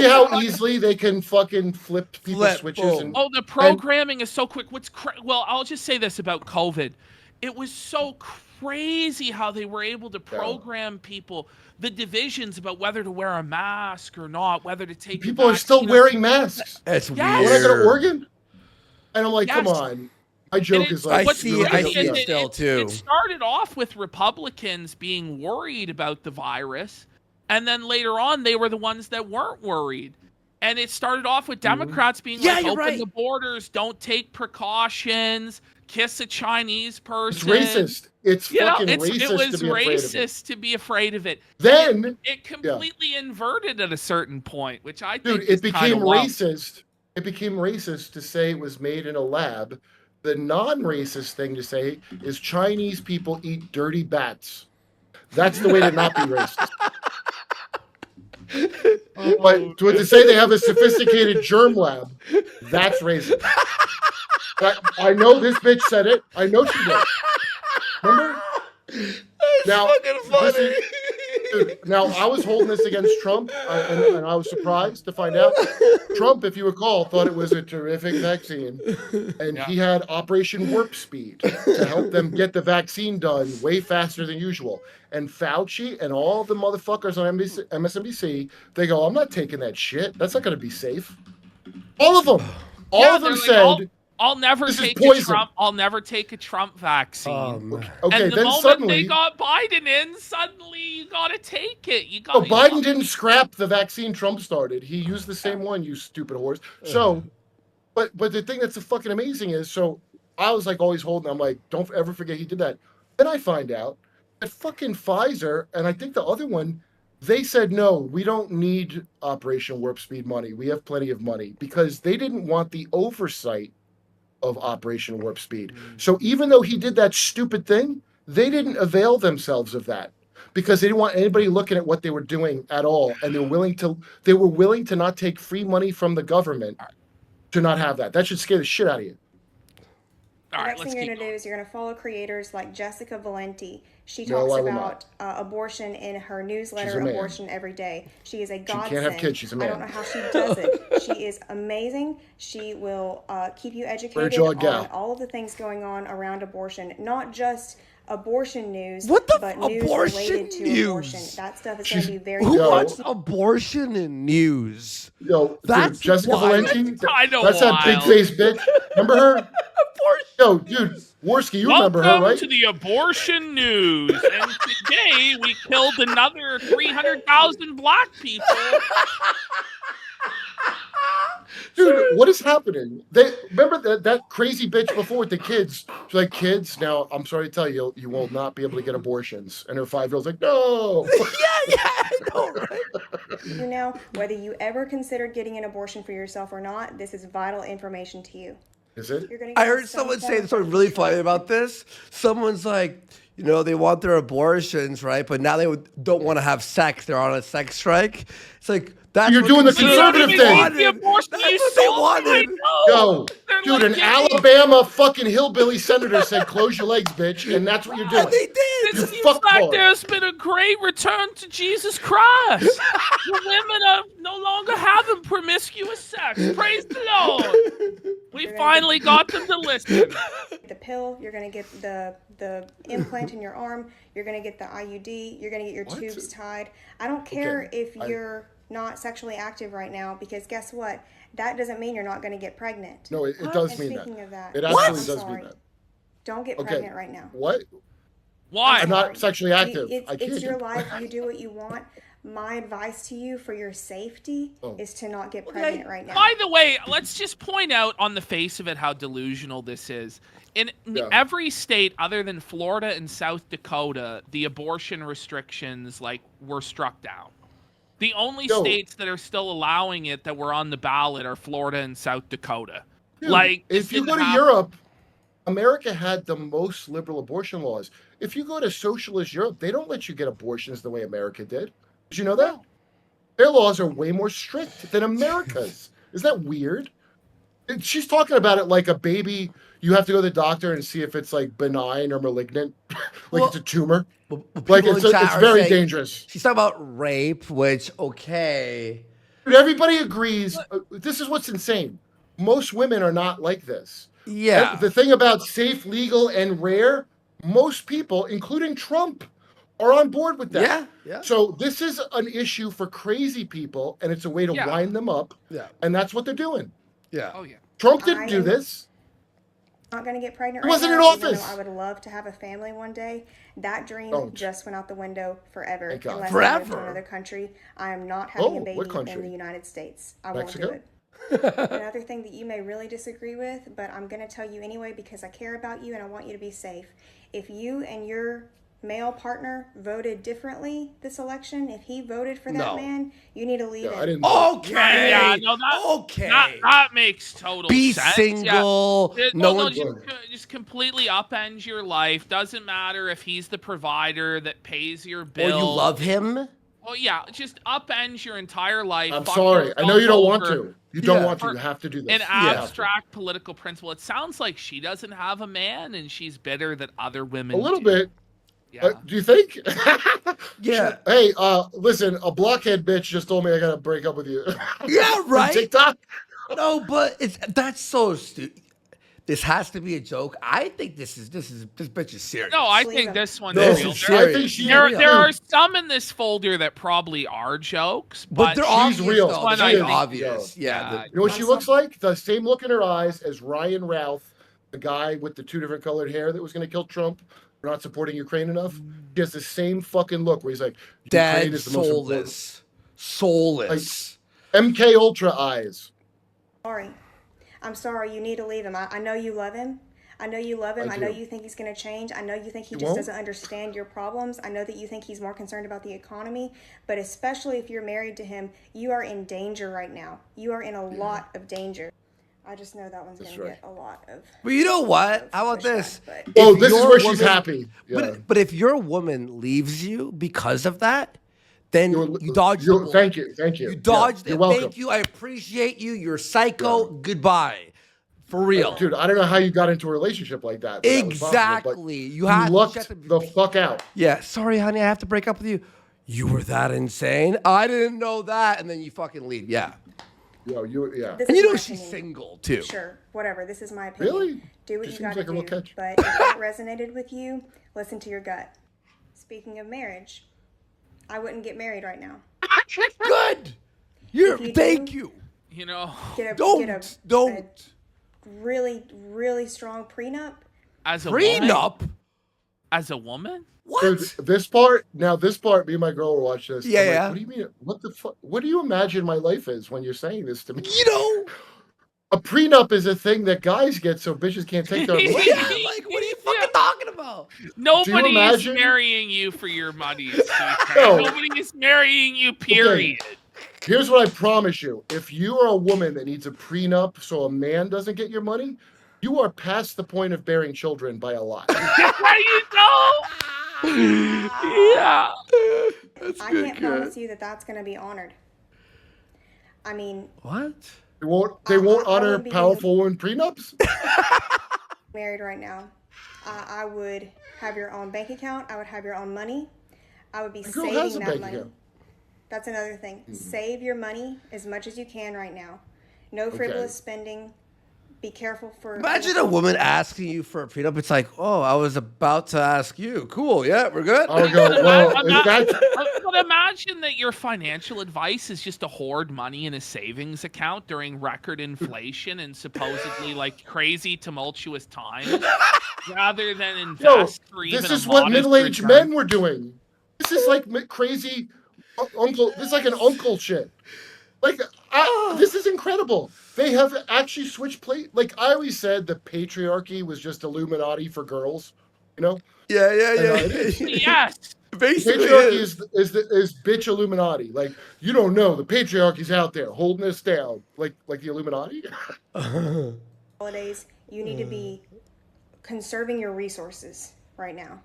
See how easily they can fucking flip people's switches boom. Oh, the programming is so quick. Well, I'll just say this about COVID. It was so crazy how they were able to program people, the divisions about whether to wear a mask or not, whether to take people are still wearing masks. It's weird. When I go to Oregon, and I'm like, Yes. come on. My joke is like, I see it still too. It started off with Republicans being worried about the virus, and then later on they were the ones that weren't worried. And it started off with Democrats being like, open the borders, don't take precautions, kiss a Chinese person. It's racist. It's fucking racist. It was to be racist to be afraid of it. Then it completely inverted at a certain point, which I think it became racist. It became racist to say it was made in a lab. The non-racist thing to say is Chinese people eat dirty bats. That's the way to not be racist. But to say they have a sophisticated germ lab, that's racist. I know this bitch said it. I know she did. Remember? That's fucking funny. Now, I was holding this against Trump, and I was surprised to find out. Trump, if you recall, thought it was a terrific vaccine, and he had Operation Warp Speed to help them get the vaccine done way faster than usual. And Fauci and all the motherfuckers on MSNBC, they go, I'm not taking that shit. That's not going to be safe. All of them. All of them said... I'll never take a Trump. I'll never take a Trump vaccine. Okay, and the then moment suddenly they got Biden in, suddenly you gotta take it. Biden didn't scrap the vaccine Trump started. He used the same one. You stupid horse. So, but the thing that's fucking amazing is, so I was like always holding. I'm like, don't ever forget he did that. Then I find out that fucking Pfizer and I think the other one, they said no, we don't need Operation Warp Speed money. We have plenty of money because they didn't want the oversight of Operation Warp Speed. So even though he did that stupid thing, they didn't avail themselves of that because they didn't want anybody looking at what they were doing at all, and they were willing to not take free money from the government to not have that. That should scare the shit out of you. The next thing you're going to do is you're going to follow creators like Jessica Valenti. She talks about abortion in her newsletter, Abortion Every Day. She is a godsend. She can't have kids. She's a man. I don't know how she does it. She is amazing. She will keep you educated on all of the things going on around abortion, not just abortion news, but news related to abortion. That stuff is going to be very Who wants abortion in news? That's Jessica Valenti. That's that big face bitch. Remember her? Yo, dude, Worski, you remember her, right? Welcome to the abortion news. And today we killed another 300,000 black people. Dude, what is happening? Remember that crazy bitch before with the kids? She's like, kids, now I'm sorry to tell you, you will not be able to get abortions. And her 5-year-old's like, no. I know, right? You know, whether you ever considered getting an abortion for yourself or not, this is vital information to you. Is it? I heard someone say something really funny about this. Someone's like, they want their abortions, right? But now they don't want to have sex. They're on a sex strike. It's like, you're doing the conservative thing. That's what they wanted. Yo, dude, an Alabama fucking hillbilly senator said, close your legs, bitch. And that's what you're doing. They did. It seems like there's been a great return to Jesus Christ. The women are no longer having promiscuous sex. Praise the Lord. We finally got them to listen. The pill, you're going to get the implant in your arm, you're going to get the IUD, you're going to get your tubes tied. I don't care if you're not sexually active right now, because guess what? That doesn't mean you're not going to get pregnant. No, it does mean that. Speaking of that, it absolutely does mean that. Don't get pregnant right now. What? Why? I'm not sexually active. It's your life. You do what you want. My advice to you for your safety is to not get pregnant right now. By the way, let's just point out on the face of it how delusional this is. In every state other than Florida and South Dakota, the abortion restrictions were struck down. The only states that are still allowing it that were on the ballot are Florida and South Dakota. Dude, if you go to Europe, America had the most liberal abortion laws. If you go to socialist Europe, they don't let you get abortions the way America did. Did you know that? Their laws are way more strict than America's. Isn't that weird? She's talking about it like a baby. You have to go to the doctor and see if it's benign or malignant, it's a tumor. It's very dangerous. She's talking about rape, which, okay. But everybody agrees. This is what's insane. Most women are not like this. Yeah. And the thing about safe, legal, and rare, most people, including Trump, are on board with that. Yeah. Yeah. So this is an issue for crazy people, and it's a way to wind them up. Yeah. And that's what they're doing. Yeah. Oh yeah. Trump didn't do this. Not going to get pregnant. He wasn't right in now, even office. though I would love to have a family one day. That dream Don't. just went out the window forever. Thank God. Unless I Forever? move to another country, I am not having a Oh, baby what in country? the United States. I Mexico? won't do it. Another thing that you may really disagree with, but I'm going to tell you anyway because I care about you and I want you to be safe. If you and your male partner voted differently this election, if he voted for that No. man, you need to leave Yeah, it. I didn't. Okay. Yeah, no, that, Okay. that makes total Be sense. single. Yeah. No No, one. just completely upend your life. Doesn't matter if he's the provider that pays your Or bill. you love him. Oh yeah, just upend your entire life. I'm fuck sorry. I know yourself you don't want over to. You don't Yeah. want to. You have to do this. An You have to. abstract political principle. It sounds like she doesn't have a man, and she's bitter that other women. A little do. bit. Yeah. Do you think? Yeah. Hey, listen, a blockhead bitch just told me I gotta break up with you. Yeah, On right. TikTok. No, but that's so stupid. This has to be a joke. I think this bitch is serious. No, I Leave think him. this one's This real. is There, serious. I think she's there, real. there are some in this folder that probably are jokes, but they're she's obvious. real. Though. One They're I very think- obvious. Yeah. Yeah. You know what she looks like? The same look in her eyes as Ryan Routh, the guy with the 2 different colored hair that was going to kill Trump for not supporting Ukraine enough. He has the same fucking look where he's like, Ukraine Dead, is the most important. soulless. MK Ultra eyes. Sorry. I'm sorry. You need to leave him. I know you love him. I know you love him. I I know do. you think he's going to change. I know you think he He just won't? doesn't understand your problems. I know that you think he's more concerned about the economy. But especially if you're married to him, you are in danger right now. You are in a lot of danger. I just know that one's going to right. get a lot of. But you know what? How about pushback, this? but- Oh, If this is your where she's woman- happy. Yeah. But if your woman leaves you because of that, then you dodged the bullet. Thank you. Thank you. You dodged You're it. welcome. Thank you. I appreciate you. You're psycho. Goodbye. For real. Dude, I don't know how you got into a relationship like that. but that was possible, but Exactly. You you have lucked to the fuck out. Yeah. Sorry, honey. I have to break up with you. You were that insane. I didn't know that. And then you fucking leave. Yeah. Yeah. This And is you know my she's opinion. single too. Sure, whatever. This is my opinion. Really? Do what She you seems got like a to real do. catch. But if that resonated with you, listen to your gut. Speaking of marriage, I wouldn't get married right now. Good. You're. If you Thank do- you. You know, Get a Don't. really, really strong prenup. as a woman, Prenup. as a woman, What? Dude, this part, me and my girl will watch this. Yeah, I'm like, yeah. what do you mean? What the fuck? What do you imagine my life is when you're saying this to me? You know. A prenup is a thing that guys get so bitches can't take their money. Yeah. Like, what are you fucking talking about? nobody is imagine- marrying you for your money. Steve. No. Nobody is marrying you. Period. Here's what I promise you. If you are a woman that needs a prenup so a man doesn't get your money, you are past the point of bearing children by a lot. How you know? Yeah. That's I good. can't promise you that that's going to be honored. I mean, What? They won't I honor wouldn't be powerful women prenups? married right now, I would have your own bank account. I would have your own money. I would be My girl has a saving that bank money. account. That's another thing. Save your money as much as you can right now. No frivolous spending. Be careful for. Imagine a woman asking you for a prenup. It's like, oh, I was about to ask you. Cool. Yeah, we're good. I would go, well, that's, But imagine that your financial advice is just to hoard money in a savings account during record inflation and supposedly like crazy tumultuous times, rather than invest for even this a is what modest middle-aged return. men were doing. This is like crazy uncle. This is like an uncle shit. Like, this is incredible. They have actually switched plate. Like I always said, the patriarchy was just Illuminati for girls. You know, Yeah. it is. Yes. Basically, patriarchy is bitch Illuminati. Like you don't know the patriarchy's out there holding us down. Like the Illuminati. holidays, you need to be conserving your resources right now.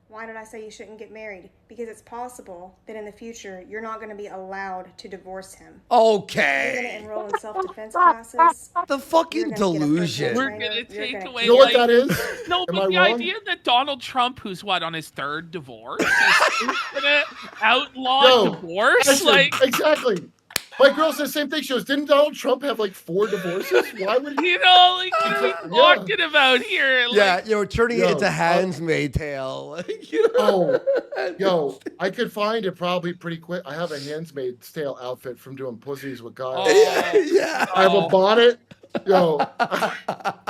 Why did I say you shouldn't get married? Because it's possible that in the future you're not going to be allowed to divorce him. You're going to Okay. enroll in self-defense classes. The fucking You're gonna get a delusion. We're trainer, gonna you're take gonna- away You know what like that is? no, Am but I the wrong? idea that Donald Trump, who's what on his third divorce, is gonna outlaw No, divorce, Listen, like exactly. My girl says the same thing. She goes, didn't Donald Trump have like 4 divorces? Why would he? You know, like, what are we talking about here? Like, Yeah, you're turning it into Handmaid's Tale. Yo, I could find it probably pretty quick. I have a Handmaid's Tale outfit from doing Pussies with Guys. Yeah. I have a bonnet. Yo.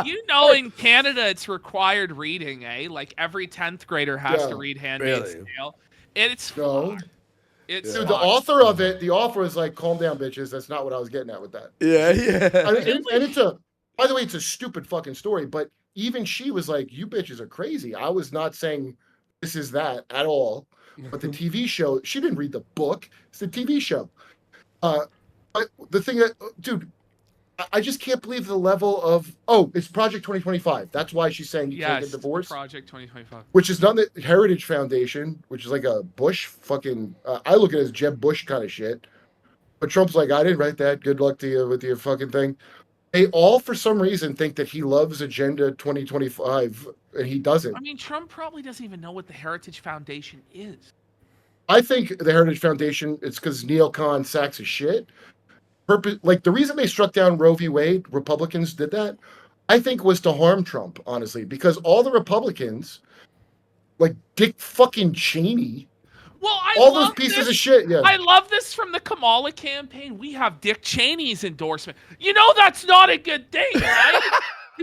You know, in Canada, it's required reading, eh? Like every 10th grader has to read Handmaid's Tale. It's fun. It's Dude, the author of it, the author is like, calm down, bitches. That's not what I was getting at with that. Yeah. And it's by the way, it's a stupid fucking story, but even she was like, you bitches are crazy. I was not saying this is that at all. But the TV show, she didn't read the book. It's the TV show. But the thing that, dude, I just can't believe the level of, it's Project 2025. That's why she's saying you can't get divorced. Project 2025. Which is not the Heritage Foundation, which is like a Bush fucking, I look at it as Jeb Bush kind of shit. But Trump's like, I didn't write that. Good luck to you with your fucking thing. They all, for some reason, think that he loves Agenda 2025, and he doesn't. I mean, Trump probably doesn't even know what the Heritage Foundation is. I think the Heritage Foundation, it's because neocon sacks of shit. Like, the reason they struck down Roe v. Wade, Republicans did that, I think was to harm Trump, honestly, because all the Republicans, like Dick fucking Cheney, all those pieces of shit. Yeah, I love this from the Kamala campaign. We have Dick Cheney's endorsement. You know that's not a good thing, right?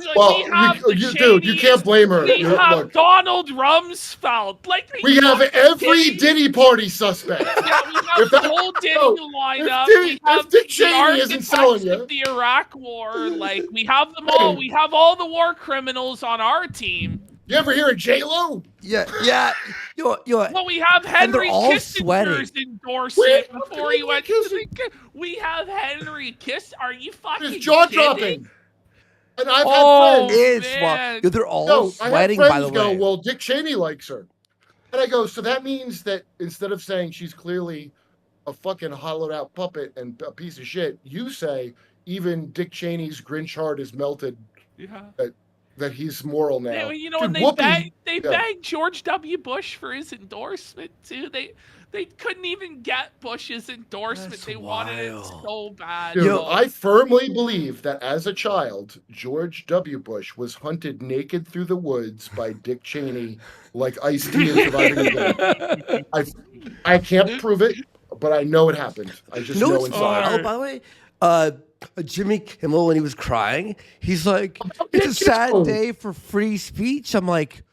Like, well, dude, you can't blame her. We have Donald Rumsfeld. Like we have every Diddy party suspect. Yeah, we have the whole Diddy lineup. If Dick Cheney isn't selling you, the Iraq War. Like we have them all. We have all the war criminals on our team. You ever hear of J-Lo? Yeah. Well, we have Henry Kissinger's endorsement before he went to the. We have Henry Kissinger. Are you fucking It's jaw-dropping. And I've had friends. They're all sweating, by the way. Go, well, Dick Cheney likes her. And I go, so that means that instead of saying she's clearly a fucking hollowed out puppet and a piece of shit, you say even Dick Cheney's Grinch heart is melted. Yeah. That he's moral now. Yeah, you know, dude, and they begged George W. Bush for his endorsement too. They couldn't even get Bush's endorsement. That's they wanted it so bad. Dude, I firmly believe that as a child, George W. Bush was hunted naked through the woods by Dick Cheney, like Ice-T in Surviving the Game. I can't prove it, but I know it happened. I just know inside. Oh, by the way, Jimmy Kimmel, when he was crying, he's like, it's a sad day for free speech. I'm like,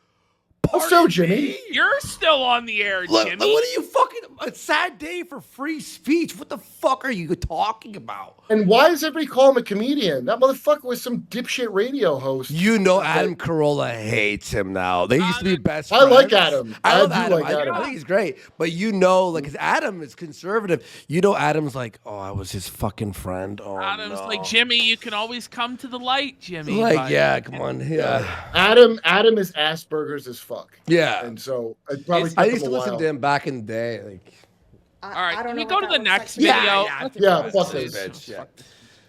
so Jimmy, you're still on the air, Jimmy. What are you fucking? A sad day for free speech. What the fuck are you talking about? And why does everybody call him a comedian? That motherfucker was some dipshit radio host. You know, Adam Carolla hates him now. They used to be best friends. I like Adam. I love Adam. I think he's great. But you know, like, 'cause Adam is conservative. You know, Adam's like, oh, I was his fucking friend. Oh, Adam's like, Jimmy, you can always come to the light, Jimmy. Like, yeah, come on, yeah. Adam is Asperger's as fuck. Yeah, and so it probably I used to listen to him back in the day. Like, all right, can we go to the next video? Yeah, fuck this. Bitch,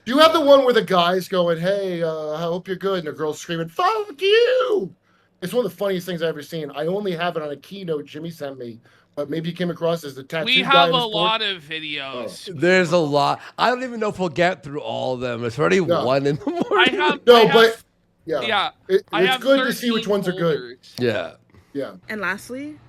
Do you have the one where the guy's going, hey, I hope you're good, and the girl's screaming, fuck you? It's one of the funniest things I've ever seen. I only have it on a Kino Jimmy sent me, but maybe you came across as the tattoo guy. We have a lot of videos. There's a lot. I don't even know if we'll get through all of them. It's already 1 in the morning. It's good to see which ones are good. Yeah. Yeah. And lastly,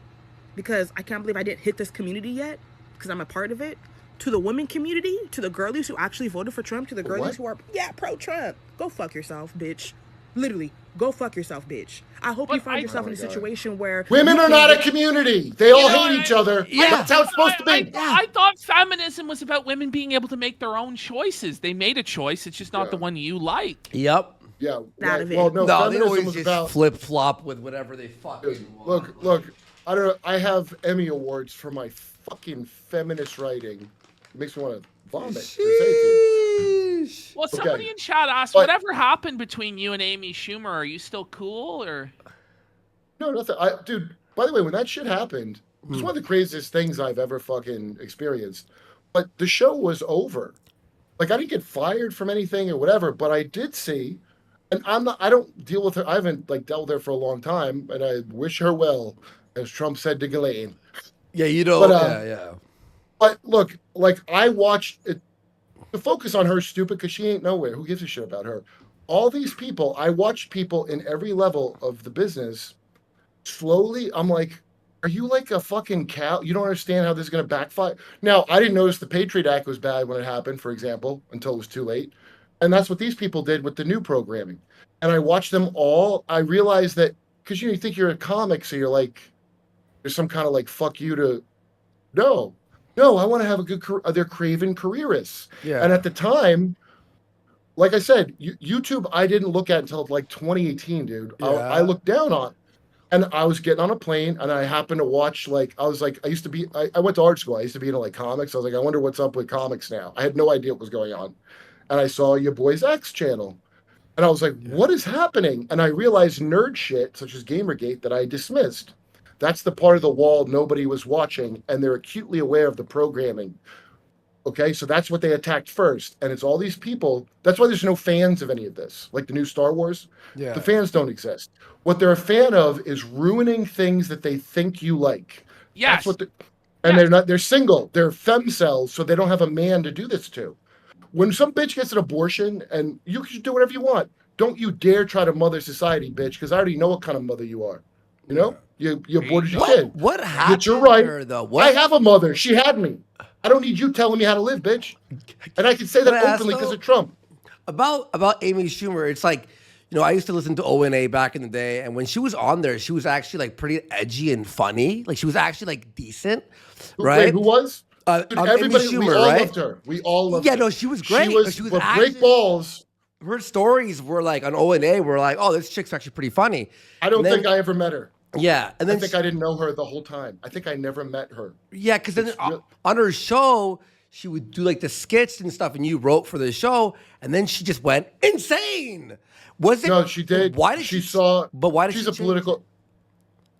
because I can't believe I didn't hit this community yet, because I'm a part of it, to the women community, to the girlies who actually voted for Trump, to the girlies who are, pro-Trump, go fuck yourself, bitch. Literally, go fuck yourself, bitch. I hope you find yourself in a situation where... Women are not a community. They all hate each other. Yeah. That's how it's supposed to be. I thought feminism was about women being able to make their own choices. They made a choice. It's just not the one you like. Yep. Yeah. Out of it. Well, no, they always just flip-flop with whatever they fucking want. Look, I don't know. I have Emmy Awards for my fucking feminist writing. It makes me want to vomit. Well, somebody in chat asked, whatever happened between you and Amy Schumer? Are you still cool, or? No, nothing. Dude, by the way, when that shit happened, it was one of the craziest things I've ever fucking experienced. But the show was over. Like, I didn't get fired from anything or whatever, but I did see... And I don't deal with her. I haven't dealt with her for a long time, and I wish her well, as Trump said to Ghislaine. Yeah, you know. But, But look, I watched it. to focus on her stupid because she ain't nowhere. Who gives a shit about her? All these people, I watched people in every level of the business. Slowly, I'm like, are you like a fucking cow? You don't understand how this is going to backfire. Now, I didn't notice the Patriot Act was bad when it happened, for example, until it was too late. And that's what these people did with the new programming. And I watched them all. I realized that because you think you're a comic, so you're like, there's some kind of like fuck you to. No, I want to have a good career. They're craven careerists. Yeah. And at the time, like I said, YouTube I didn't look at until like 2018, dude. Yeah. I looked down on. And I was getting on a plane, and I happened to watch, like, I went to art school. I used to be into, like, comics. I was like, I wonder what's up with comics now. I had no idea what was going on. And I saw your boy's X channel. And I was like, what is happening? And I realized nerd shit, such as Gamergate, that I dismissed. That's the part of the wall nobody was watching, and they're acutely aware of the programming. Okay, so that's what they attacked first. And it's all these people. That's why there's no fans of any of this. Like the new Star Wars. Yeah. The fans don't exist. What they're a fan of is ruining things that they think you like. Yes. That's what they're single. They're femcells, so they don't have a man to do this to. When some bitch gets an abortion, and you can do whatever you want, don't you dare try to mother society, bitch, because I already know what kind of mother you are. You know? You aborted your kid. What happened? But you're right. There, though? I have a mother. She had me. I don't need you telling me how to live, bitch. And I can say that openly because of Trump. About Amy Schumer, it's like, I used to listen to ONA back in the day, and when she was on there, she was actually like pretty edgy and funny. Like she was actually like decent, right? Wait, who was? Dude, everybody, Amy Schumer, we all right? loved her. We all loved her. Yeah, no, she was great. She was great balls. Her stories were like on ONA were like, oh, this chick's actually pretty funny. I don't think I ever met her. Yeah, and then I think I didn't know her the whole time. I think I never met her. Yeah, because then on her show, she would do like the skits and stuff, and you wrote for the show, and then she just went insane. Was it? No, she did. Why did she saw? But why did she's she a political?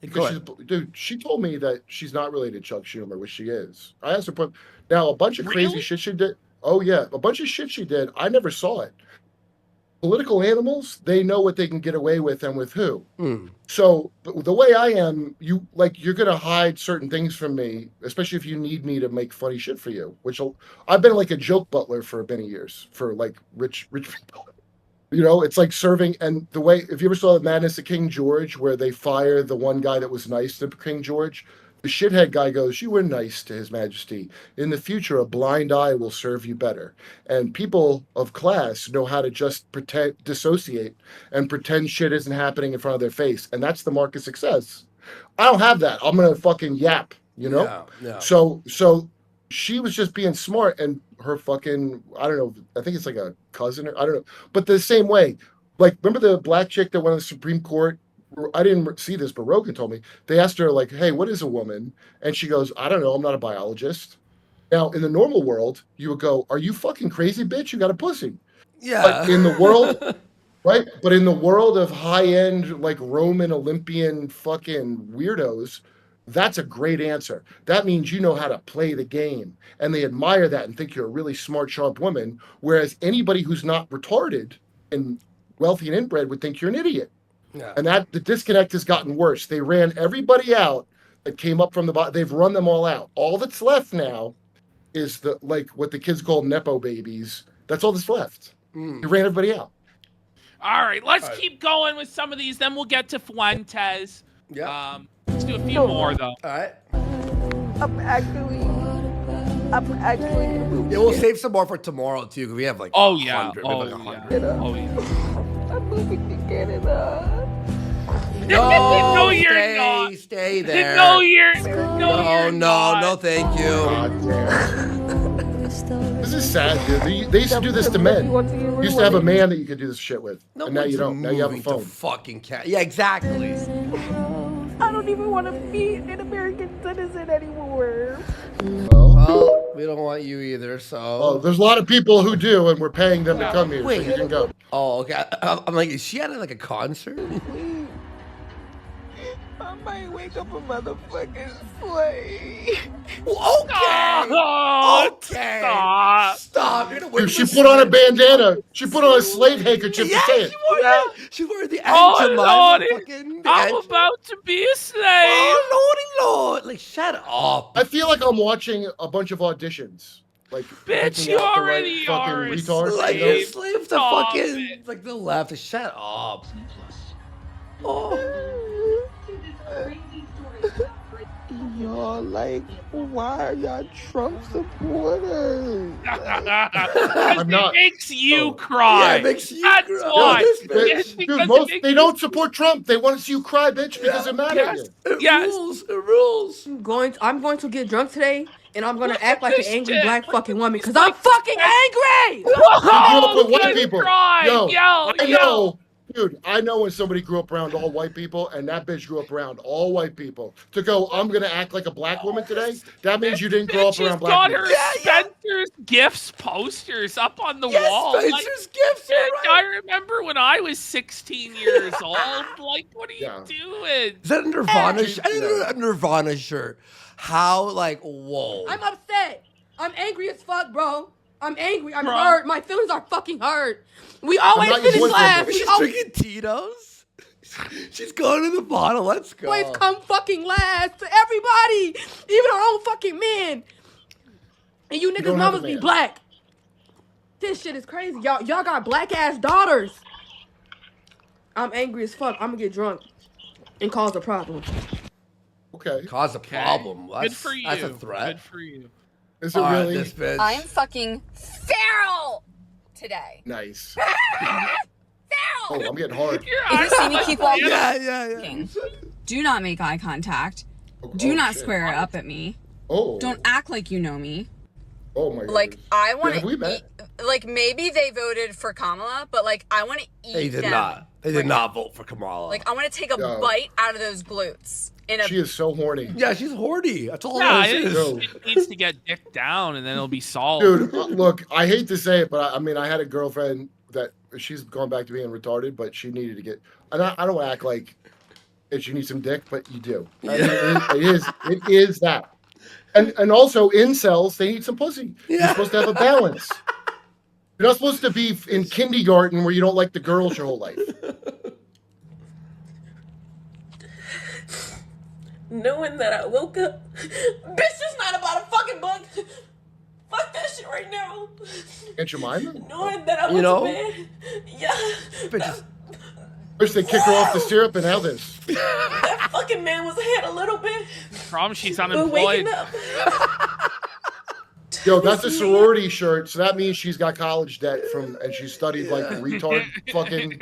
Because dude, she told me that she's not related to Chuck Schumer, which she is. I asked her. Now a bunch of crazy shit she did. Oh yeah, a bunch of shit she did. I never saw it. Political animals, they know what they can get away with and with who. So the way I am, you're gonna hide certain things from me, especially if you need me to make funny shit for you. I've been like a joke butler for many years for like rich people. It's like serving. And the way, if you ever saw the Madness of King George, where they fire the one guy that was nice to King George, the shithead guy goes, "You were nice to His Majesty. In the future, a blind eye will serve you better." And people of class know how to just dissociate and pretend shit isn't happening in front of their face. And that's the mark of success. I don't have that. I'm going to fucking yap, Yeah. So she was just being smart, and her fucking, I don't know, I think it's like a cousin, or I don't know. But the same way, like, remember the black chick that went to the Supreme Court? I didn't see this, but Rogan told me. They asked her, like, hey, what is a woman? And she goes, I don't know. I'm not a biologist. Now, in the normal world, you would go, are you fucking crazy, bitch? You got a pussy. Yeah. But in the world, right? But in the world of high-end, like, Roman Olympian fucking weirdos, that's a great answer. That means you know how to play the game. And they admire that and think you're a really smart, sharp woman. Whereas anybody who's not retarded and wealthy and inbred would think you're an idiot. Yeah. And the disconnect has gotten worse. They ran everybody out that came up from the bottom. They've run them all out. All that's left now is what the kids call Nepo babies. That's all that's left. They ran everybody out. All right, let's keep going with some of these. Then we'll get to Fuentes. Yeah. Let's do a few more, though. All right. I'm actually. Yeah, we'll save some more for tomorrow too, because we have like 100. We have like 100. I'm moving to Canada. No, you're not. Stay there. No, you're no, not. thank you. God damn. This is sad, dude. They used to do this to men. You used to have a man that you could do this shit with. No, and now you don't. Now you have a phone. Fucking cat. Yeah, exactly. I don't even want to be an American citizen anymore. Well, we don't want you either, so. Oh, there's a lot of people who do, and we're paying them to come here, so you can go. Oh, okay. I'm like, is she at like a concert? I might wake up a motherfucking slave. Okay. Stop. You're gonna Dude, she put on a bandana. She put on a slave handkerchief to say it. She wore the Oh, Aunt Lordy. fucking. I'm about to be a slave. Oh, Lordy Lord. Like, shut up. I feel like I'm watching a bunch of auditions. Like, Bitch, picking you out the already fucking are a retard. Like slave. you slave to Stop fucking it. like the left. Shut up. Oh. Y'all, like, why are y'all Trump supporters? Because I'm not. it makes you Oh. cry. Yeah, it makes you That's cry. why. This Dude, bitch. It's because it most makes they you- don't support Trump. They want to see you cry, bitch, because they're mad at Yes. you. It Yes. rules. It rules. I'm going to get drunk today, and I'm gonna Look act at like an this angry shit. black Look fucking at woman, these because I'm fucking angry! You grew up Oh, with white good people. cry. Yo, Yell, I yell. know. Dude, I know when somebody grew up around all white people, and that bitch grew up around all white people. To go, I'm gonna act like a black woman today. That means you didn't grow up Bitch has around black got people. her Spencer's Gifts posters up on the Yes, wall. Like, Spencer's gifts. bitch, You're right. I remember when I was 16 years old. Like, what are you Yeah. doing? Is that a Nirvana? Yeah. I didn't know a Nirvana shirt. How like whoa? I'm upset. I'm angry as fuck, bro. I'm angry. I'm Bro. hurt. My feelings are fucking hurt. We always not your finish boyfriend, last. bitch. We She's always drinking Tito's. She's going to the bottle. Let's go. come fucking last to everybody, even our own fucking men. And you niggas don't have a mamas be man. black. This shit is crazy. Y'all got black ass daughters. I'm angry as fuck. I'm gonna get drunk and cause a problem. Okay. Cause a problem. Good That's, for you. That's a threat. Good for you. Is it All right, really this bitch. I'm fucking feral today. nice? Feral! Oh, I'm getting hard. You're If you see me keep walking, yeah. do not make eye contact. Oh, Do not shit. square up at me. Oh. Don't act like you know me. Oh my god. Like, I want Have we to met? eat. Like, maybe they voted for Kamala, but, like, I want to eat They did them. not. They did not vote for Kamala. Like, I want to take a No. bite out of those glutes. In a She is so horny. yeah, she's horny. That's all Yeah, it is. it needs to get dick down and then it'll be solved. Dude, look, I hate to say it, but I mean, I had a girlfriend that she's gone back to being retarded, but she needed to get. And I don't act like if you need some dick, but you do. I mean, it is that. And also, incels, they need some pussy. You're Yeah. supposed to have a balance. You're not supposed to be in kindergarten where you don't like the girls your whole life. Knowing that I woke up, bitch, it's not about a fucking book. Fuck that shit right now. Can't you mind them? Knowing that I You went know? to bed, yeah, Bitches. First they kick her off the syrup and now this. that fucking man was ahead a little bit, Problem, she's but unemployed. waking up. Yo, that's a sorority shirt, so that means she's got college debt and she studied like retard fucking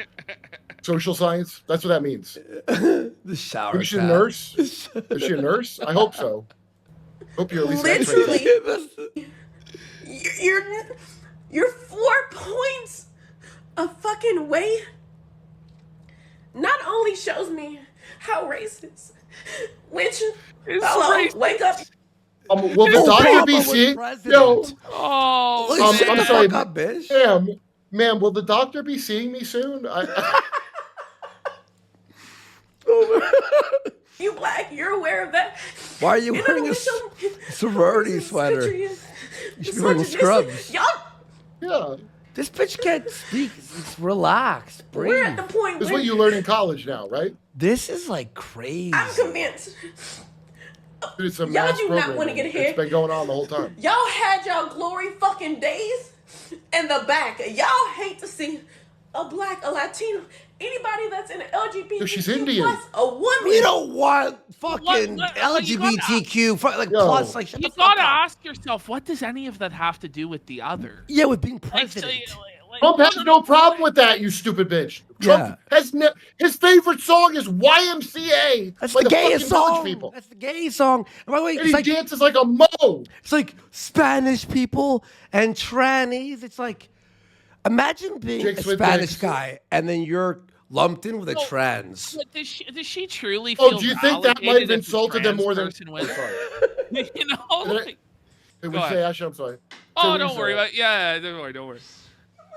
social science. That's what that means. The shower. Maybe she's a cap. nurse. Is she a nurse? I hope so. Hope you're at least an X-ray tech. Literally, you're 4 points of fucking weight. Not only shows me how racist, which It's hello, racist. wake up. Will the doctor Obama be was seeing? president. Yo, Oh, Like, shut I'm the sorry, fuck up, bitch. ma'am, will the doctor be seeing me soon? You black, you're aware of that. Why are you And wearing a I'm gonna show- sorority this sweater? country is You should be wearing misogynistic. scrubs. Y'all, Yeah, This bitch can't speak. It's relaxed. we're at Breathe. the point this is where what you learn in college now, right? This is like crazy. I'm convinced. Dude, it's a Y'all mass do not program. wanna get It's ahead. been going on the whole time. Y'all had y'all glory fucking days in the back. Y'all hate to see a black, a Latino, anybody that's in the LGBTQ Dude, she's Indian. plus a woman. We don't want fucking What- LGBTQ, like Yo. plus, like shut You the fuck gotta up. ask yourself, what does any of that have to do with the other? Yeah, with being Like, so, president. Trump has no problem with that, you stupid bitch. Trump has his favorite song is YMCA. That's by the gayest fucking Village song. People. That's the gayest song. And by the way, And it's he like, dances like a mo. it's like Spanish people and trannies. It's like, imagine being Chicks a with Spanish dicks. guy and then you're lumped in with a Well, trans. But does she truly feel Oh, do you think that might have validated if a insulted them trans more than? person Oh, wins? sorry. You know? Did I- Like, Hey, Go would you say, ahead. Ashley? I'm sorry. Say oh, what you don't worry said. about yeah, don't worry.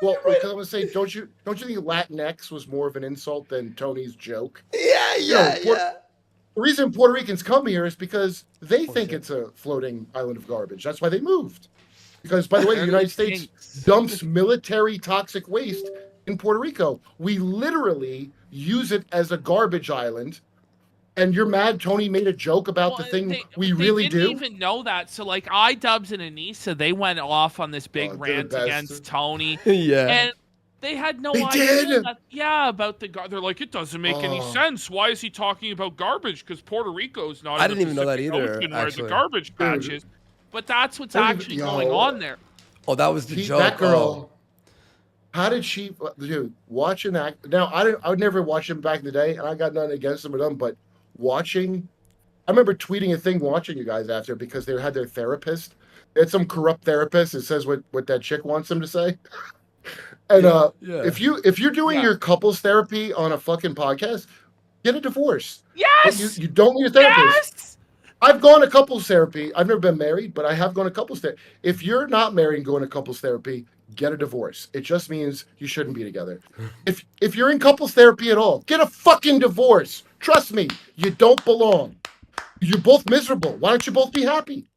Well, because I'm gonna say, don't you think Latinx was more of an insult than Tony's joke? Yeah. The reason Puerto Ricans come here is because they think it's a floating island of garbage. That's why they moved. Because, by the way, the United States dumps military toxic waste in Puerto Rico. We literally use it as a garbage island, And you're mad Tony made a joke about the thing we really do? They didn't even know that. So, like, iDubbbz and Anissa, they went off on this big rant against Tony. Yeah. And they had no idea. About the They're like, it doesn't make any sense. Why is he talking about garbage? Because Puerto Rico's not. I didn't even know that either. Where the garbage patch is. But that's what's actually going on there. Oh, that was the joke. That girl. How did she, dude? Watching that now, I would never watch him back in the day, and I got nothing against them or them, but watching, I remember tweeting a thing watching you guys after because they had their therapist. They had some corrupt therapist that says what that chick wants them to say. And if you're doing your couples therapy on a fucking podcast, get a divorce. Yes. You don't need a therapist. Yes. I've gone to couples therapy. I've never been married, but I have gone to couples therapy. If you're not married and going to couples therapy, get a divorce. It just means you shouldn't be together. If you're in couples therapy at all, get a fucking divorce. Trust me, you don't belong. You're both miserable. Why don't you both be happy?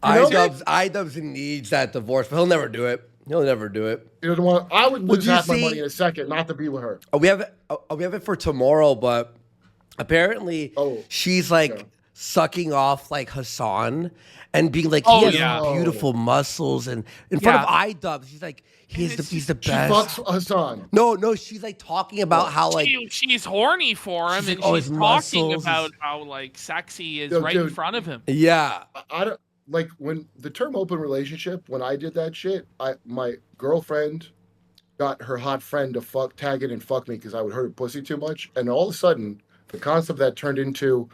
iDubbbz needs that divorce, but he'll never do it. He'll never do it. You don't want. I would lose half my money in a second not to be with her. We have it for tomorrow, but apparently she's like sucking off like Hassan and being like, he has beautiful muscles, and in front of iDubbbz, she's like, he's the best. She fucks Hassan. No, she's like talking about how like she's horny for him, and she's talking about how like sexy he is in front of him. Yeah, I don't like when the term open relationship. When I did that shit, my girlfriend got her hot friend to tag it and fuck me because I would hurt her pussy too much, and all of a sudden the concept that turned into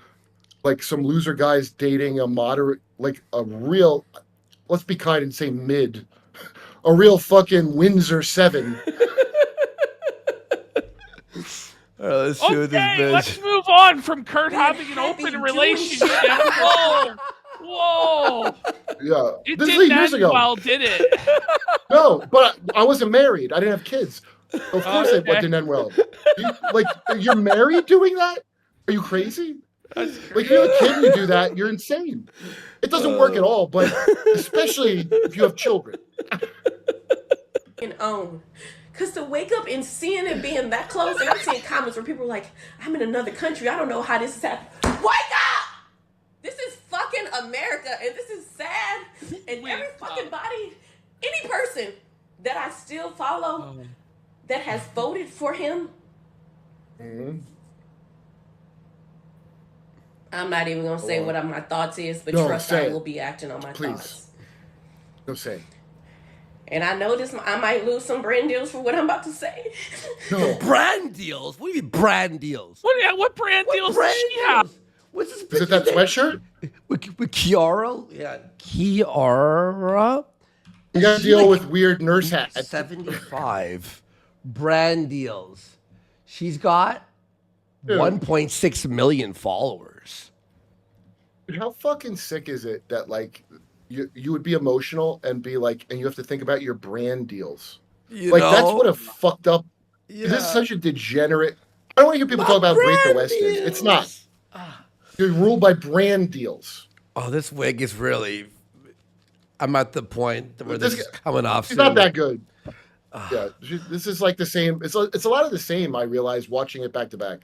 like some loser guys dating a moderate, like a real, let's be kind and say mid, a real fucking Windsor 7. All right, let's see what this bitch. Let's move on from Kurt having an open relationship. Whoa. Yeah. This didn't years ago. Well, did it? No, but I wasn't married. I didn't have kids. Of course it didn't end well. You're married doing that? Are you crazy? Like, if you're a kid and you do that, you're insane. It doesn't work at all, but especially if you have children. Because to wake up and seeing it being that close, and I'm seeing comments where people are like, I'm in another country, I don't know how this is happening. Wake up! This is fucking America, and this is sad. And every fucking body, any person that I still follow that has voted for him, I'm not even going to say what my thoughts is, but trust I will be acting on my thoughts. No, say. And I know I might lose some brand deals for what I'm about to say. No. Brand deals? What do you mean brand deals? What brand deals does she have? What's this? Is it that sweatshirt? With Kiara? Yeah, Kiara? You got to deal with weird nurse hats. 75 brand deals. She's got 1.6 million followers. Dude, how fucking sick is it that like you would be emotional and be like, and you have to think about your brand deals. That's what a fucked up. Yeah. This is such a degenerate. I don't want to hear people talk about how great the West is. It's not. You're ruled by brand deals. Oh, this wig is really. I'm at the point where this is coming off. It's not that good. Yeah, this is like the same. It's a lot of the same. I realized watching it back to back.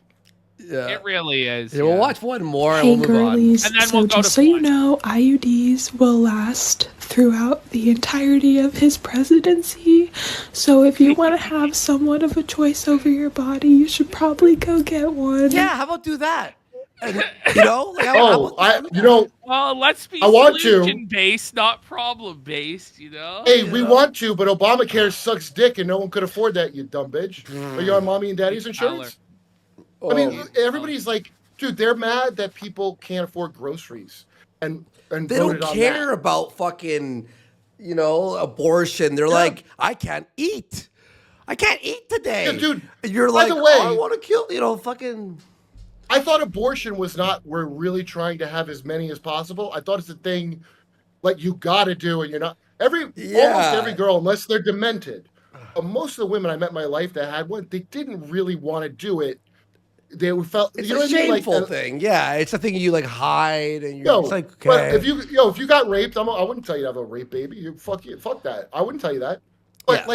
Yeah, it really is. Yeah, we'll watch one more and we'll move girlies, on. And then so we'll go just so you know, IUDs will last throughout the entirety of his presidency. So if you want to have somewhat of a choice over your body, you should probably go get one. Yeah, how about do that? Well, let's be solution-based, not problem-based, Hey, we want to, but Obamacare sucks dick and no one could afford that, you dumb bitch. Are you on mommy and daddy's insurance? I mean, everybody's like, dude, they're mad that people can't afford groceries. And they don't care about fucking, abortion. They're like, I can't eat. I can't eat today. Yeah, dude, and you're like, I want to kill, fucking... I thought abortion was not, we're really trying to have as many as possible. I thought it's a thing like you got to do and you're not. Almost every girl, unless they're demented, most of the women I met in my life that had one, they didn't really want to do it. They felt it's a shameful thing. Yeah, it's a thing you like hide and you're like, okay. But if you got raped, I wouldn't tell you to have a rape baby. Fuck that. I wouldn't tell you that. But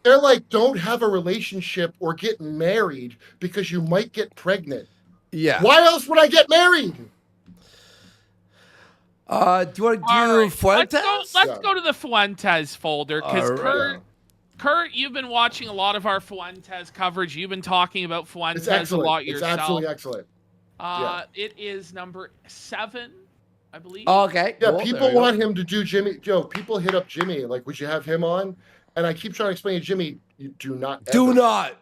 they're like, don't have a relationship or get married because you might get pregnant. Yeah. Why else would I get married? Do you want to do Fuentes? Let's go to the Fuentes folder because Kurt, you've been watching a lot of our Fuentes coverage. You've been talking about Fuentes a lot yourself. It's absolutely excellent. It is number 7, I believe. Oh, okay. Yeah, cool. People want him to do Jimmy. Joe, people hit up Jimmy like, would you have him on? And I keep trying to explain to Jimmy, you do not. Do not.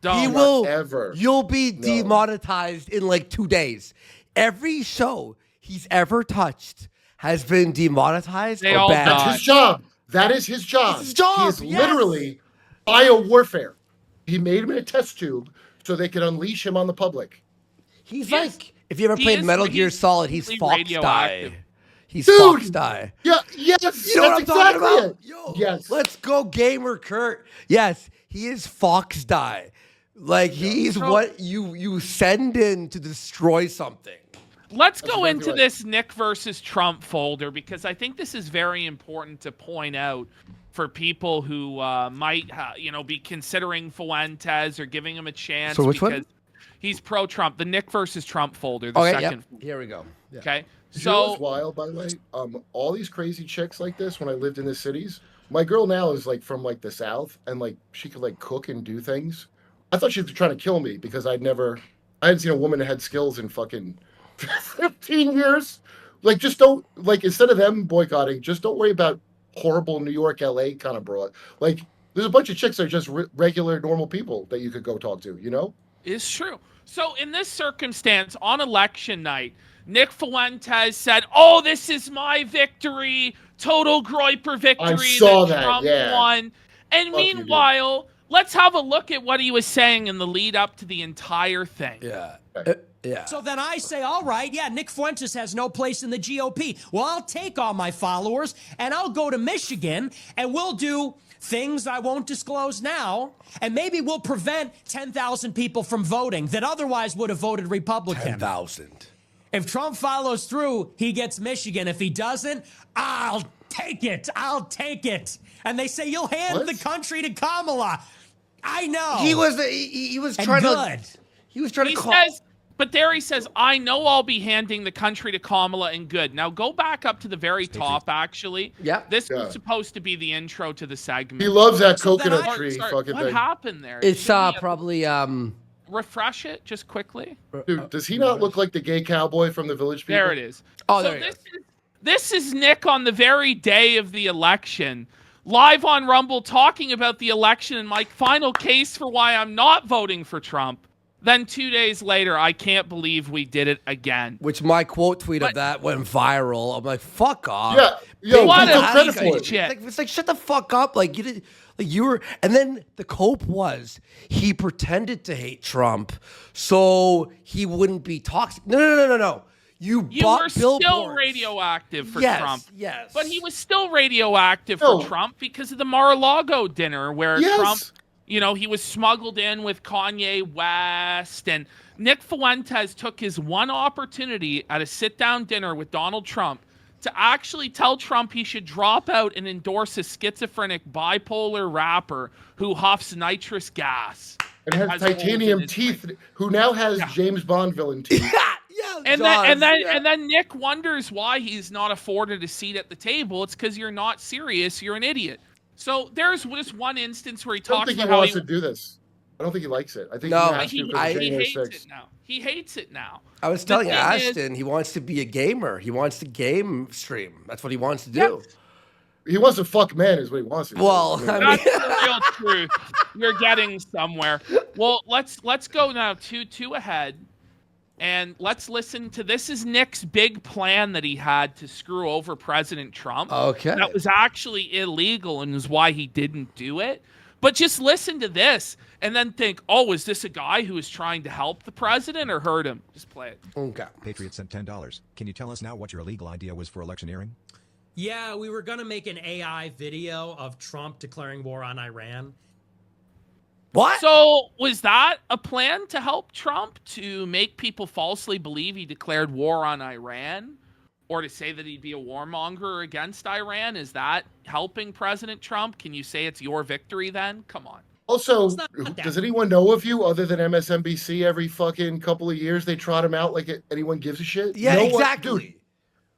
He will ever. You'll be demonetized in like 2 days. Every show he's ever touched has been demonetized or banned. That's his job. That is his job. It's his job. He is literally bio-warfare. He made him in a test tube so they could unleash him on the public. He's like, if you ever played Metal Gear Solid, he's Fox Die. He's Dude, Fox Die. Yeah, yes. You know what I'm talking about? It. Yo, yes. Let's go, gamer Kurt. Yes, he is Fox Die. Like, he's what you send in to destroy something. Let's go into this Nick versus Trump folder because I think this is very important to point out for people who might, be considering Fuentes or giving him a chance. So which one? He's pro-Trump. The Nick versus Trump folder. The second. Yep. Here we go. Yeah. Okay. So you know what's wild, by the way? All these crazy chicks like this when I lived in the cities. My girl now is like from like the South, and like she could like cook and do things. I thought she was trying to kill me because I hadn't seen a woman that had skills in fucking 15 years. Like, just don't, like, instead of them boycotting, just don't worry about horrible New York, LA kind of broad. Like, there's a bunch of chicks that are just regular, normal people that you could go talk to, you know? It's true. So in this circumstance, on election night, Nick Fuentes said, "Oh, this is my victory, total Groyper victory. I saw that. Trump won." And meanwhile, let's have a look at what he was saying in the lead up to the entire thing. Yeah. Yeah. So then I say, all right, Nick Fuentes has no place in the GOP. Well, I'll take all my followers and I'll go to Michigan and we'll do things I won't disclose now, and maybe we'll prevent 10,000 people from voting that otherwise would have voted Republican. 10,000. If Trump follows through, he gets Michigan. If he doesn't, I'll take it. I'll take it. And they say, you'll hand the country to Kamala. I know. He was trying to. He was trying to call. But there he says, I know I'll be handing the country to Kamala and good. Now go back up to the very top, actually. Yeah. This was supposed to be the intro to the segment. He loves that coconut tree fucking thing. What happened there? It's probably... refresh it just quickly. Dude, does he not look like the gay cowboy from the Village People? There it is. Oh, there this is Nick on the very day of the election, live on Rumble, talking about the election and my final case for why I'm not voting for Trump. Then 2 days later, I can't believe we did it again. Which my quote tweet of that went viral. I'm like, fuck off. Yeah, what a shit. It's like, shut the fuck up. Like, you did. Like, you were. And then the cope was he pretended to hate Trump so he wouldn't be toxic. No. You bought were still radioactive for Trump. Yes. But he was still radioactive for Trump because of the Mar-a-Lago dinner where Trump, he was smuggled in with Kanye West. And Nick Fuentes took his one opportunity at a sit-down dinner with Donald Trump to actually tell Trump he should drop out and endorse a schizophrenic bipolar rapper who huffs nitrous gas. And has titanium teeth, who now has James Bond villain teeth. And then Nick wonders why he's not afforded a seat at the table. It's because you're not serious. You're an idiot. So there's just one instance where he talks about how he wants to do this. I don't think he likes it. I think he hates it now. He hates it now. I was telling Ashton he wants to be a gamer. He wants to game stream. That's what he wants to do. He wants to fuck men is what he wants to do. Well, that's the real truth. You're getting somewhere. Well, let's go now two ahead. And let's listen to this is Nick's big plan that he had to screw over President Trump. Okay. That was actually illegal and is why he didn't do it. But just listen to this and then think, oh, is this a guy who is trying to help the president or hurt him? Just play it. Okay. Patriot sent $10. Can you tell us now what your illegal idea was for electioneering? Yeah, we were going to make an AI video of Trump declaring war on Iran. What? So was that a plan to help Trump to make people falsely believe he declared war on Iran? Or to say that he'd be a warmonger against Iran? Is that helping President Trump? Can you say it's your victory then? Come on. Also, does anyone know of you other than MSNBC? Every fucking couple of years, they trot him out like anyone gives a shit. Yeah, exactly. Dude,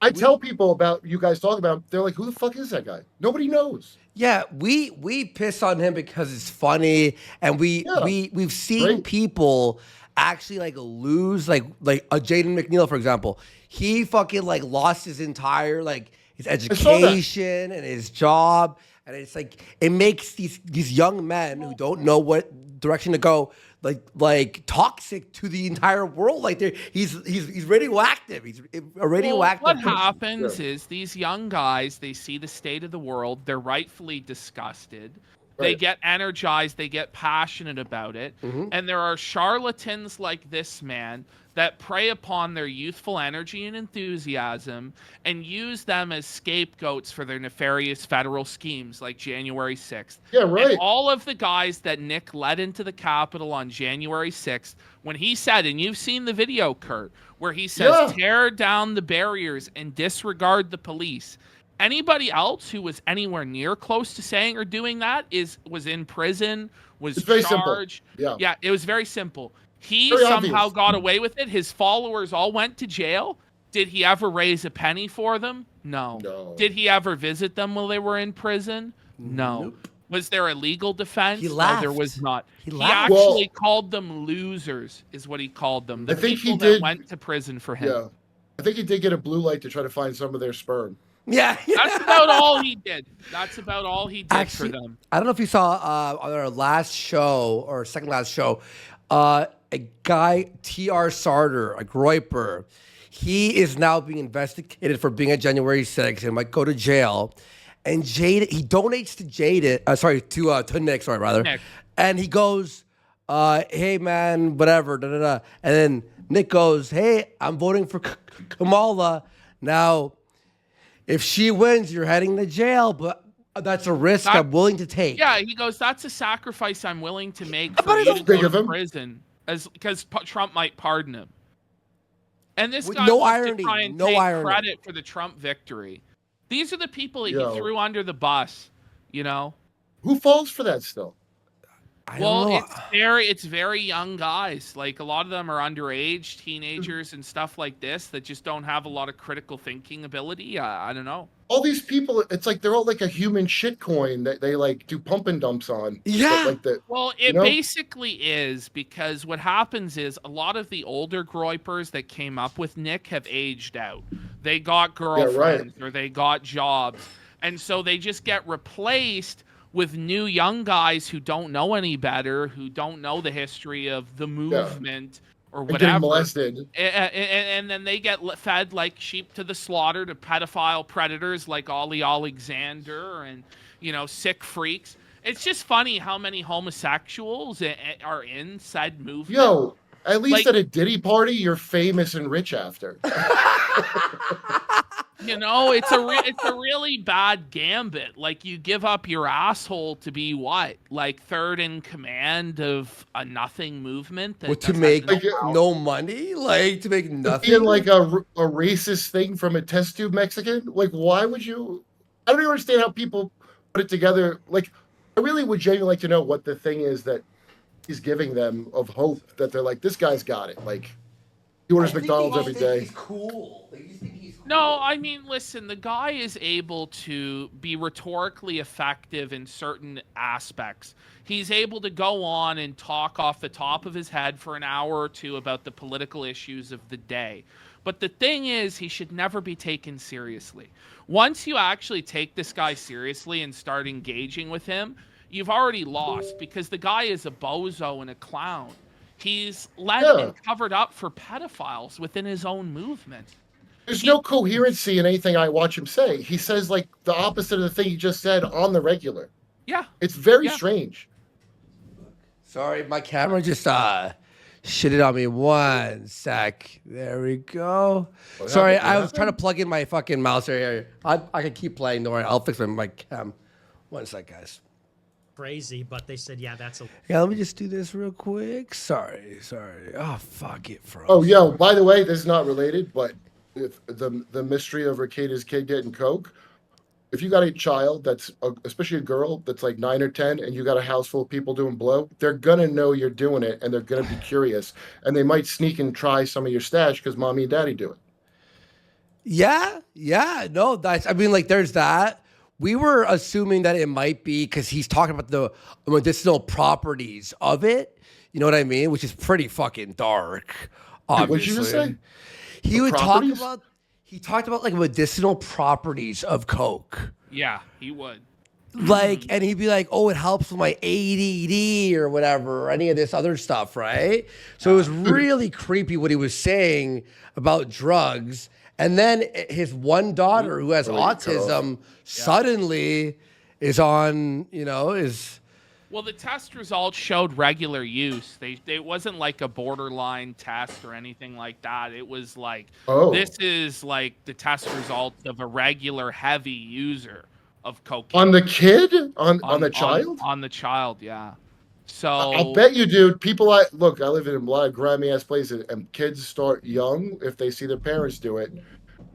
I tell people about you guys talking about him, they're like, who the fuck is that guy? Nobody knows. Yeah, we piss on him because it's funny, and we've seen people actually like lose, like a Jaden McNeil, for example. He fucking like lost his entire like his education and his job, and it's like it makes these young men who don't know what direction to go like toxic to the entire world. Like he's radioactive. He's a radioactive. Well, what happens is these young guys, they see the state of the world. They're rightfully disgusted. Right. They get energized. They get passionate about it. Mm-hmm. And there are charlatans like this man that prey upon their youthful energy and enthusiasm and use them as scapegoats for their nefarious federal schemes like January 6th. Yeah, right. And all of the guys that Nick led into the Capitol on January 6th, when he said, and you've seen the video, Kurt, where he says, tear down the barriers and disregard the police. Anybody else who was anywhere near close to saying or doing that was in prison, was charged. Yeah, it was very simple. He somehow got away with it. His followers all went to jail. Did he ever raise a penny for them? No. Did he ever visit them while they were in prison? No. Nope. Was there a legal defense? He laughed. No, there was not. He actually called them losers, is what he called them. The people that went to prison for him. Yeah. I think he did get a blue light to try to find some of their sperm. Yeah. That's about all he did. That's about all he did for them. I don't know if you saw on our last show or second last show, a guy, T.R. Sarter, a Groiper, he is now being investigated for being at January 6th and might go to jail. And he donates to Nick, Nick. And he goes, hey, man, whatever, da-da-da. And then Nick goes, hey, I'm voting for Kamala. Now, if she wins, you're heading to jail, but that's a risk I'm willing to take. Yeah, he goes, that's a sacrifice I'm willing to make for you to go to prison, because Trump might pardon him. And this guy wants to try and take credit for the Trump victory. These are the people he threw under the bus, you know? Who falls for that still? It's very young guys. Like, a lot of them are underage, teenagers and stuff like this that just don't have a lot of critical thinking ability. I don't know. All these people, it's like they're all like a human shit coin that they like do pump and dumps on. Yeah. It basically is, because what happens is a lot of the older Groipers that came up with Nick have aged out. They got girlfriends or they got jobs. And so they just get replaced with new young guys who don't know any better, who don't know the history of the movement or whatever. Getting molested. And then they get fed like sheep to the slaughter to pedophile predators like Ollie Alexander and, sick freaks. It's just funny how many homosexuals are in said movement. Yo, at least at a Diddy party, you're famous and rich after. It's a really bad gambit. Like, you give up your asshole to be what? Like third in command of a nothing movement? To make no money? Like, to make nothing? Being like a racist thing from a test tube Mexican? Like, why would you? I don't even understand how people put it together. Like, I really would genuinely like to know what the thing is that he's giving them of hope that they're like, this guy's got it. Like, he orders McDonald's every day. He's cool. No, I mean, listen, the guy is able to be rhetorically effective in certain aspects. He's able to go on and talk off the top of his head for an hour or two about the political issues of the day. But the thing is, he should never be taken seriously. Once you actually take this guy seriously and start engaging with him, you've already lost, because the guy is a bozo and a clown. He's led and covered up for pedophiles within his own movement. There's no coherency in anything I watch him say. He says like the opposite of the thing he just said on the regular. Yeah. It's very strange. Sorry, my camera just shitted on me. 1 sec. There we go. Sorry, I was trying to plug in my fucking mouse here. I can keep playing. Don't worry. I'll fix my cam. 1 sec, guys. Crazy, but they said, that's a... Yeah, let me just do this real quick. Sorry. Oh, fuck it, froze. Oh, yo, by the way, this is not related, but the mystery of Ricada's kid getting coke, if you got a child that's, especially a girl that's like 9 or 10, and you got a house full of people doing blow, they're gonna know you're doing it, and they're gonna be curious, and they might sneak and try some of your stash because mommy and daddy do it. Yeah, no, I mean, like, there's that. We were assuming that it might be because he's talking about the medicinal properties of it. You know what I mean? Which is pretty fucking dark. Obviously, what did you just say? He would talk about. He talked about like medicinal properties of coke. Yeah, he would. Like, and he'd be like, "Oh, it helps with my ADD or whatever, or any of this other stuff, right?" So it was really creepy what he was saying about drugs. And then his one daughter who has autism suddenly is on, Well, the test results showed regular use. It wasn't like a borderline test or anything like that. It was like, this is like the test results of a regular heavy user of cocaine. On the kid? On the child? On the child, yeah. So I'll bet you, dude. People, I live in a lot of grimy ass places, and kids start young if they see their parents do it,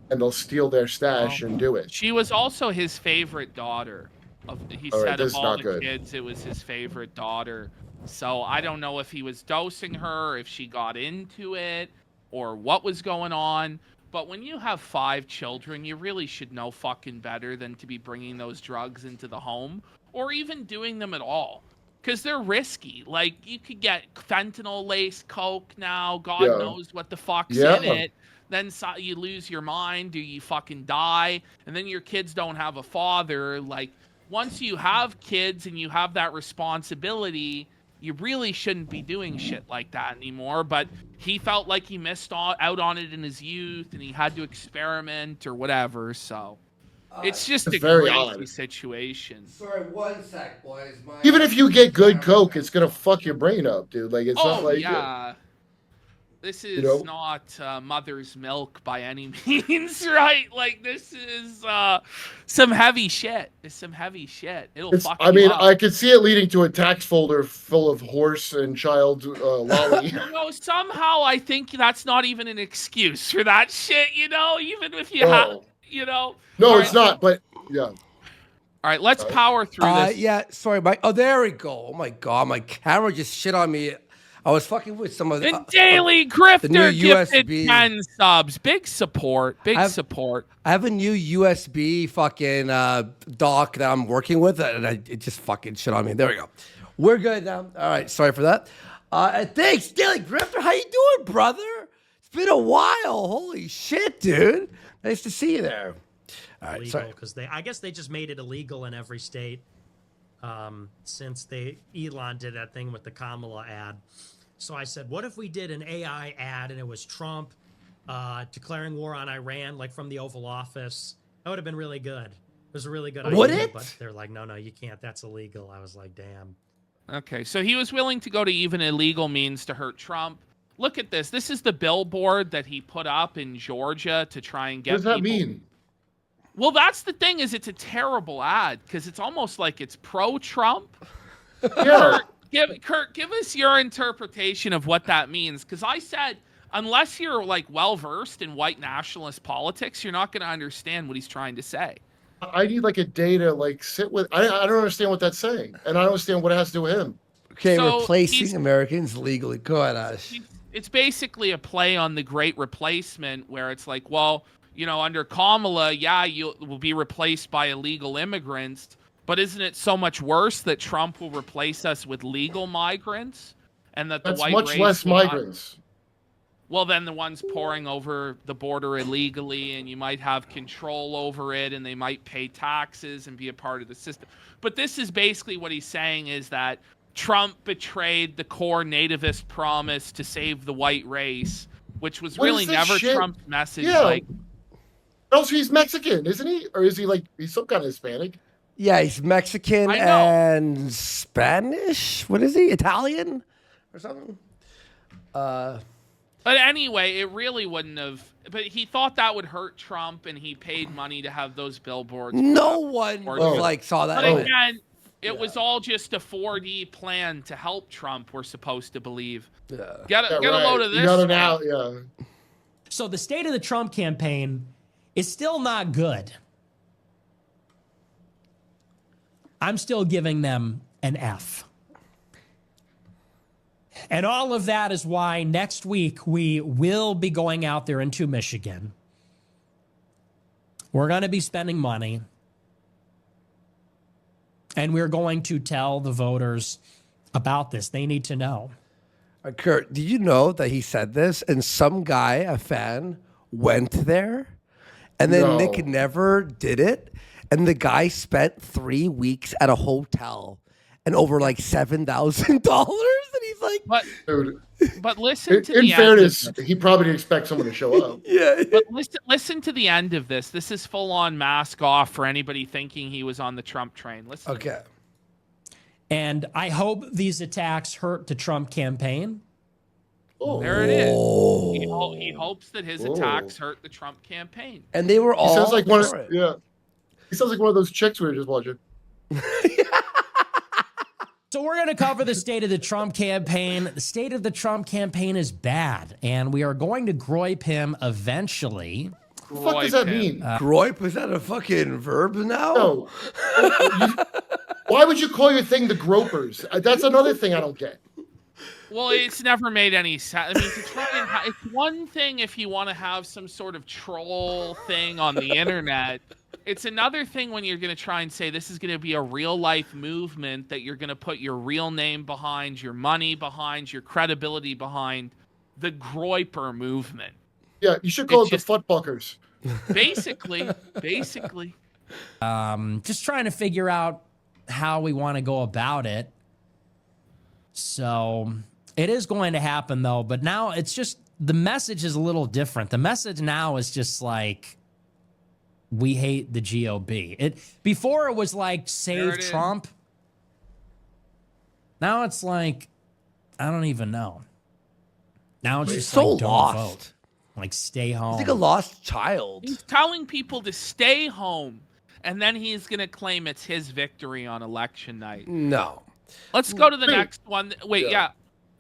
and they'll steal their stash and do it. She was also his favorite daughter. He said of all the kids, it was his favorite daughter. So I don't know if he was dosing her, if she got into it, or what was going on. But when you have 5 children, you really should know fucking better than to be bringing those drugs into the home, or even doing them at all. Because they're risky. Like, you could get fentanyl-laced coke now. God knows what the fuck's in it. Then you lose your mind, or you fucking die. And then your kids don't have a father. Like, once you have kids and you have that responsibility, you really shouldn't be doing shit like that anymore. But he felt like he missed out on it in his youth, and he had to experiment or whatever. So it's just a crazy situation. Sorry, one sec, boys. Even if you get good coke, it's gonna fuck your brain up, dude. Like, it's not like this is not mother's milk by any means, right? Like, this is some heavy shit. It's some heavy shit. It'll fuck you up. I could see it leading to a tax folder full of horse and child lolly. No, somehow I think that's not even an excuse for that shit, even if you have, No, it's not, but yeah. All right, let's power through this. Yeah, sorry, Mike. Oh, there we go. Oh, my God. My camera just shit on me. I was fucking with some of the Daily Grifter gifted 10 subs. Big support. Support. I have a new USB fucking dock that I'm working with, and it just fucking shit on me. There we go. We're good now. All right. Sorry for that. Thanks, Daily Grifter. How you doing, brother? It's been a while. Holy shit, dude. Nice to see you there. All right. Sorry. Because I guess they just made it illegal in every state. Since Elon did that thing with the Kamala ad. So I said, what if we did an AI ad and it was Trump declaring war on Iran, like from the Oval Office? That would have been really good. It was a really good idea. Would it? But they're like, no, you can't. That's illegal. I was like, damn. Okay, so he was willing to go to even illegal means to hurt Trump. Look at this. This is the billboard that he put up in Georgia to try and get people. What does that mean? Well, that's the thing, is it's a terrible ad because it's almost like it's pro-Trump. Yeah. Kurt, give us your interpretation of what that means. Because I said, unless you're like well-versed in white nationalist politics, you're not going to understand what he's trying to say. I need like a day to like sit with. I don't understand what that's saying. And I don't understand what it has to do with him. Okay, so replacing Americans legally. Go ahead, Ash. It's basically a play on the Great Replacement where it's like, well, under Kamala, you will be replaced by illegal immigrants. But isn't it so much worse that Trump will replace us with legal migrants, and that the white race much less migrants? Well, then the ones pouring over the border illegally, and you might have control over it, and they might pay taxes and be a part of the system. But this is basically what he's saying, is that Trump betrayed the core nativist promise to save the white race, which was really never Trump's message. Yeah. Like, also, he's Mexican, isn't he? Or is he like, he's some kind of Hispanic? Yeah, he's Mexican and Spanish. What is he? Italian or something? But anyway, it really wouldn't have. But he thought that would hurt Trump, and he paid money to have those billboards. No one saw that. But again, it was all just a 4D plan to help Trump, we're supposed to believe. Yeah. Get a load of this. You got it out, yeah. So the state of the Trump campaign is still not good. I'm still giving them an F. And all of that is why next week we will be going out there into Michigan. We're going to be spending money. And we're going to tell the voters about this. They need to know. Kurt, did you know that he said this? And some guy, a fan, went there. And then Nick never did it. And the guy spent 3 weeks at a hotel and over like $7,000. And he's like, but listen to in the fairness, end he probably didn't expect someone to show up. Yeah. But listen to the end of this. This is full on mask off for anybody thinking he was on the Trump train. Listen. Okay. And I hope these attacks hurt the Trump campaign. Oh. There it is. He hopes that his attacks hurt the Trump campaign. And they were all. He sounds like one. He sounds like one of those chicks we were just watching. So we're going to cover the state of the Trump campaign. The state of the Trump campaign is bad, and we are going to groip him eventually. What the fuck does that mean? Groip? Is that a fucking verb now? No. Why would you call your thing the gropers? That's another thing I don't get. Well, it's never made any sense. I mean, it's one thing if you want to have some sort of troll thing on the internet. It's another thing when you're going to try and say this is going to be a real life movement that you're going to put your real name behind, your money behind, your credibility behind. The Groiper movement. Yeah, you should call it the Footbuckers. Basically. Just trying to figure out how we want to go about it. So it is going to happen, though. But now it's just the message is a little different. The message now is just like, we hate the GOP. Before it was like, save Trump. Now it's like, I don't even know. Now it's just so like, don't lost. vote. Like, stay home. He's like a lost child. He's telling people to stay home, and then he's going to claim it's his victory on election night. No. Let's go to the next one. Wait, yeah.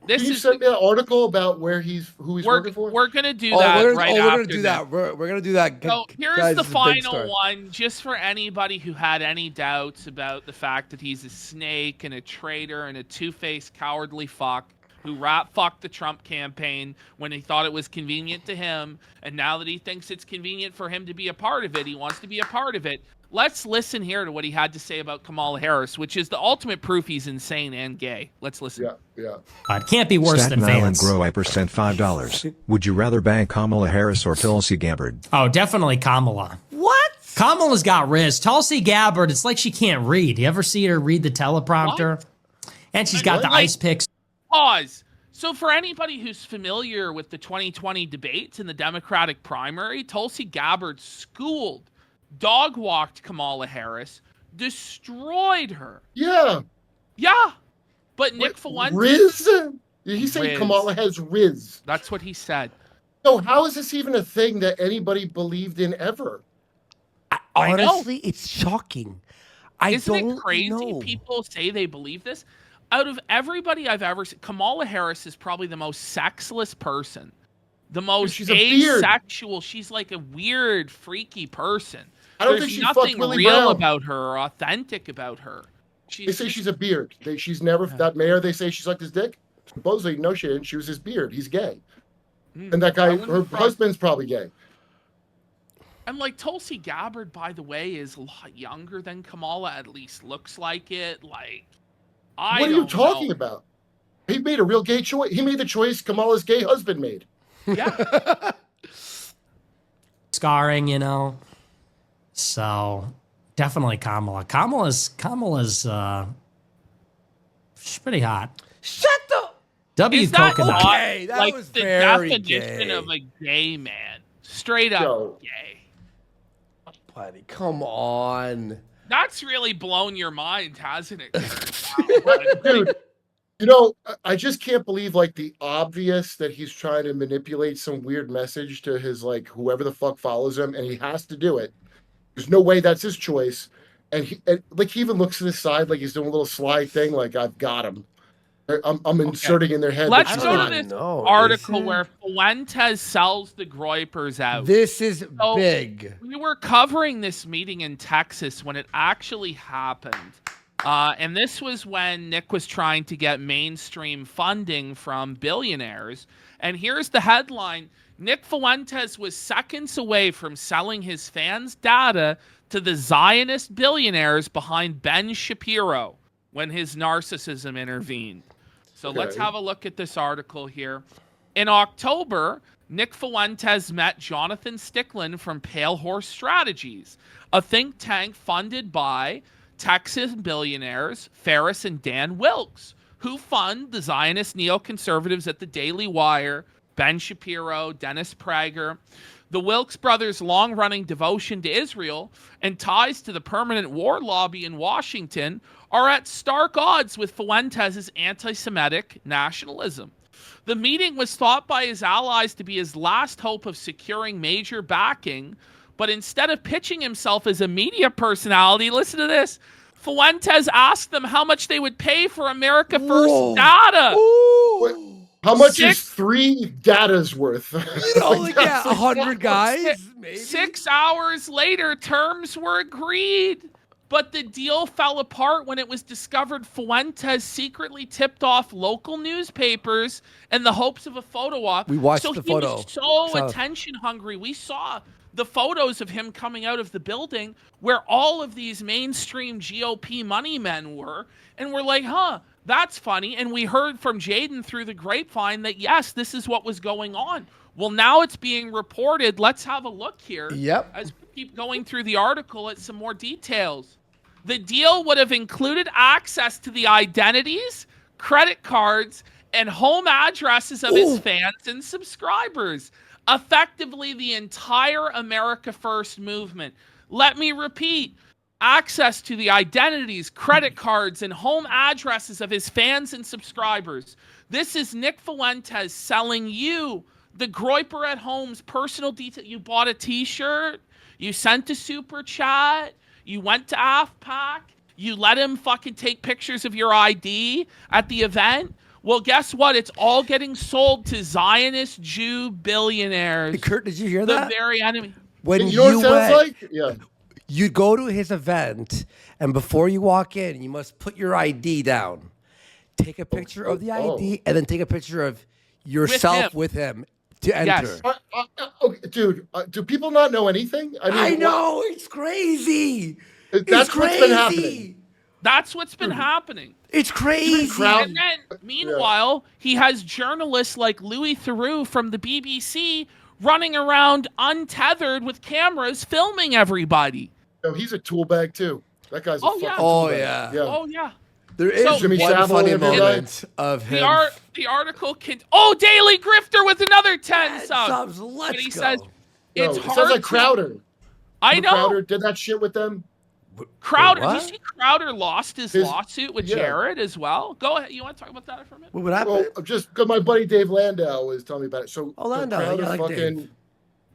Can you send me an article about who he's working for? We're going to do that we're right gonna after do that. We're going to do that. So here's Guys, the this is a big final story. one, just for anybody who had any doubts about the fact that he's a snake and a traitor and a two-faced cowardly fuck who fucked the Trump campaign when he thought it was convenient to him, and now that he thinks it's convenient for him to be a part of it, he wants to be a part of it. Let's listen here to what he had to say about Kamala Harris, which is the ultimate proof he's insane and gay. Let's listen. Yeah. It can't be worse Staten than Island Vance. Groiper sent $5. Would you rather bang Kamala Harris or Tulsi Gabbard? Oh, definitely Kamala. What? Kamala's got riz. Tulsi Gabbard, it's like she can't read. You ever see her read the teleprompter? What? And she's got the ice picks. Pause. So for anybody who's familiar with the 2020 debates in the Democratic primary, Tulsi Gabbard schooled, dog-walked Kamala Harris, destroyed her. Yeah. But Nick Fuentes... Riz? He's saying Kamala has riz. That's what he said. So how is this even a thing that anybody believed in ever? Honestly, it's shocking. Isn't it crazy people say they believe this? Out of everybody I've ever seen, Kamala Harris is probably the most sexless person. The most asexual. She's like a weird, freaky person. I don't There's think she nothing fucked Willie real Brown. about her or authentic about her. They say she's a beard. She's never that mayor. They say she's like his dick. Supposedly, no, she didn't. She was his beard. He's gay, and that guy, her husband's probably gay. And like Tulsi Gabbard, by the way, is a lot younger than Kamala. At least looks like it. Like, What are you talking about? He made a real gay choice. He made the choice Kamala's gay husband made. Yeah. Scarring, you know. So definitely Kamala. Kamala's she's pretty hot. Shut the W Is that coconut. Okay, that like was the very definition gay. of a gay man. Straight up gay. Buddy, come on. That's really blown your mind, hasn't it? Dude, you know, I just can't believe like the obvious that he's trying to manipulate some weird message to his like whoever the fuck follows him, and he has to do it. There's no way that's his choice. And he even looks to the side like he's doing a little sly thing, like I've got him. I'm inserting in their head. Let's go to this article where Fuentes sells the Groipers out. This is big. We were covering this meeting in Texas when it actually happened. And this was when Nick was trying to get mainstream funding from billionaires. And here's the headline. Nick Fuentes was seconds away from selling his fans' data to the Zionist billionaires behind Ben Shapiro when his narcissism intervened. So let's have a look at this article here. In October, Nick Fuentes met Jonathan Stickland from Pale Horse Strategies, a think tank funded by Texas billionaires Ferris and Dan Wilkes, who fund the Zionist neoconservatives at the Daily Wire, Ben Shapiro, Dennis Prager. The Wilkes brothers' long-running devotion to Israel and ties to the permanent war lobby in Washington are at stark odds with Fuentes' anti-Semitic nationalism. The meeting was thought by his allies to be his last hope of securing major backing, but instead of pitching himself as a media personality, listen to this, Fuentes asked them how much they would pay for America First data. How much is 3 datas worth? You know, like, 100 guys, maybe? 6 hours later, terms were agreed. But the deal fell apart when it was discovered Fuentes secretly tipped off local newspapers in the hopes of a photo op. We watched the photo. He was so attention hungry. We saw the photos of him coming out of the building where all of these mainstream GOP money men were. And we're like, that's funny. And we heard from Jaden through the grapevine that, yes, this is what was going on. Well, now it's being reported. Let's have a look here. Yep. As we keep going through the article at some more details. The deal would have included access to the identities, credit cards, and home addresses of his fans and subscribers. Effectively, the entire America First movement. Let me repeat. Access to the identities, credit cards, and home addresses of his fans and subscribers. This is Nick Fuentes selling you, the Groiper at Home's personal detail. You bought a t-shirt. You sent a super chat. You went to AFPAC. You let him fucking take pictures of your ID at the event. Well, guess what? It's all getting sold to Zionist Jew billionaires. Hey, Kurt, did you hear that? The very enemy. When you know what it sounds like? Yeah. You go to his event, and before you walk in, you must put your ID down. Take a picture of the ID, and then take a picture of yourself with him to enter. Yes. Okay, dude, do people not know anything? I know, it's crazy. That's what's been happening. That's what's been happening. It's crazy. And then, meanwhile, he has journalists like Louis Theroux from the BBC running around untethered with cameras filming everybody. No, he's a tool bag too. That guy's a fucking tool bag. Oh, yeah. There is one funny moment of him. The article can... Oh, Daily Grifter with another 10 subs. Let's but he go. says, it's it hard sounds like Crowder. I know. Crowder did that shit with them. Crowder, did you see Crowder lost his lawsuit with Jared as well? Go ahead. You want to talk about that for a minute? What happened? Well, just because my buddy Dave Landau was telling me about it. So Crowder fucking...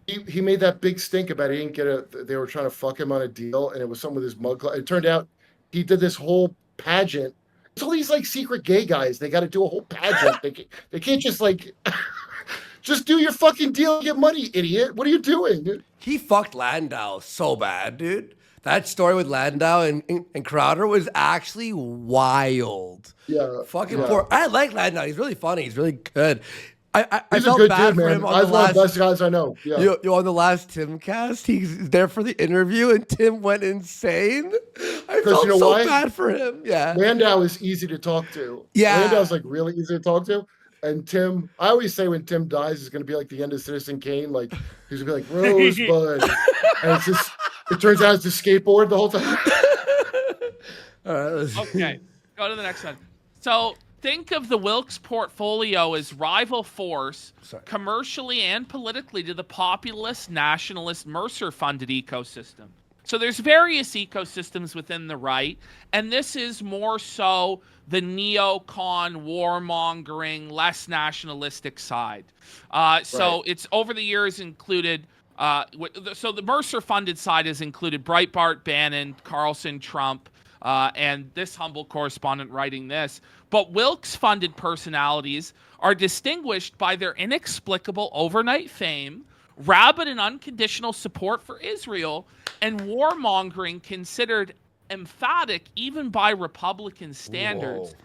He made that big stink about it. He didn't get they were trying to fuck him on a deal, and it was something with his mug club. It turned out he did this whole pageant. It's all these like secret gay guys. They got to do a whole pageant. They can't just like just do your fucking deal and get money, idiot. What are you doing, dude? He fucked Landau so bad, dude. That story with Landau and Crowder was actually wild. Yeah. Fucking poor. I like Landau. He's really funny. He's really good. I He's felt a good bad dude, for man. him on He's the one last. of the best guys I know. Yeah. On the last Tim cast, he's there for the interview, and Tim went insane. I felt you know so why? bad for him. Yeah. Landau is easy to talk to. Yeah. Landau's like really easy to talk to. And Tim, I always say when Tim dies, it's going to be like the end of Citizen Kane. Like he's going to be like Rosebud, and it's just. It turns out it's a skateboard the whole time. All right. Okay, go to the next one. So think of the Wilkes portfolio as rival force, commercially and politically, to the populist, nationalist, Mercer-funded ecosystem. So there's various ecosystems within the right, and this is more so the neocon, warmongering, less nationalistic side. So it's over the years included... so the Mercer-funded side has included Breitbart, Bannon, Carlson, Trump, and this humble correspondent writing this. But Wilkes-funded personalities are distinguished by their inexplicable overnight fame, rabid and unconditional support for Israel, and warmongering considered emphatic, even by Republican standards. Whoa.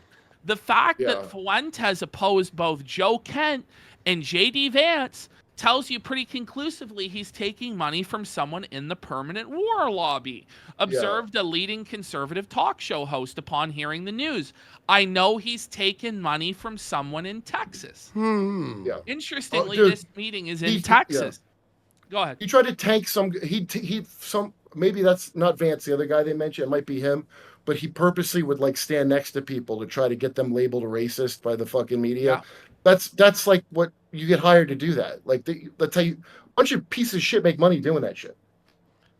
The fact that Fuentes opposed both Joe Kent and J.D. Vance tells you pretty conclusively he's taking money from someone in the permanent war lobby, observed a leading conservative talk show host upon hearing the news. I know he's taken money from someone in Texas. Interestingly, this meeting is in Texas. Go ahead. He tried to tank maybe that's not Vance, the other guy they mentioned, it might be him, but he purposely would like stand next to people to try to get them labeled a racist by the fucking media. That's like what you get hired to do that. Like that's how a bunch of pieces of shit make money doing that shit.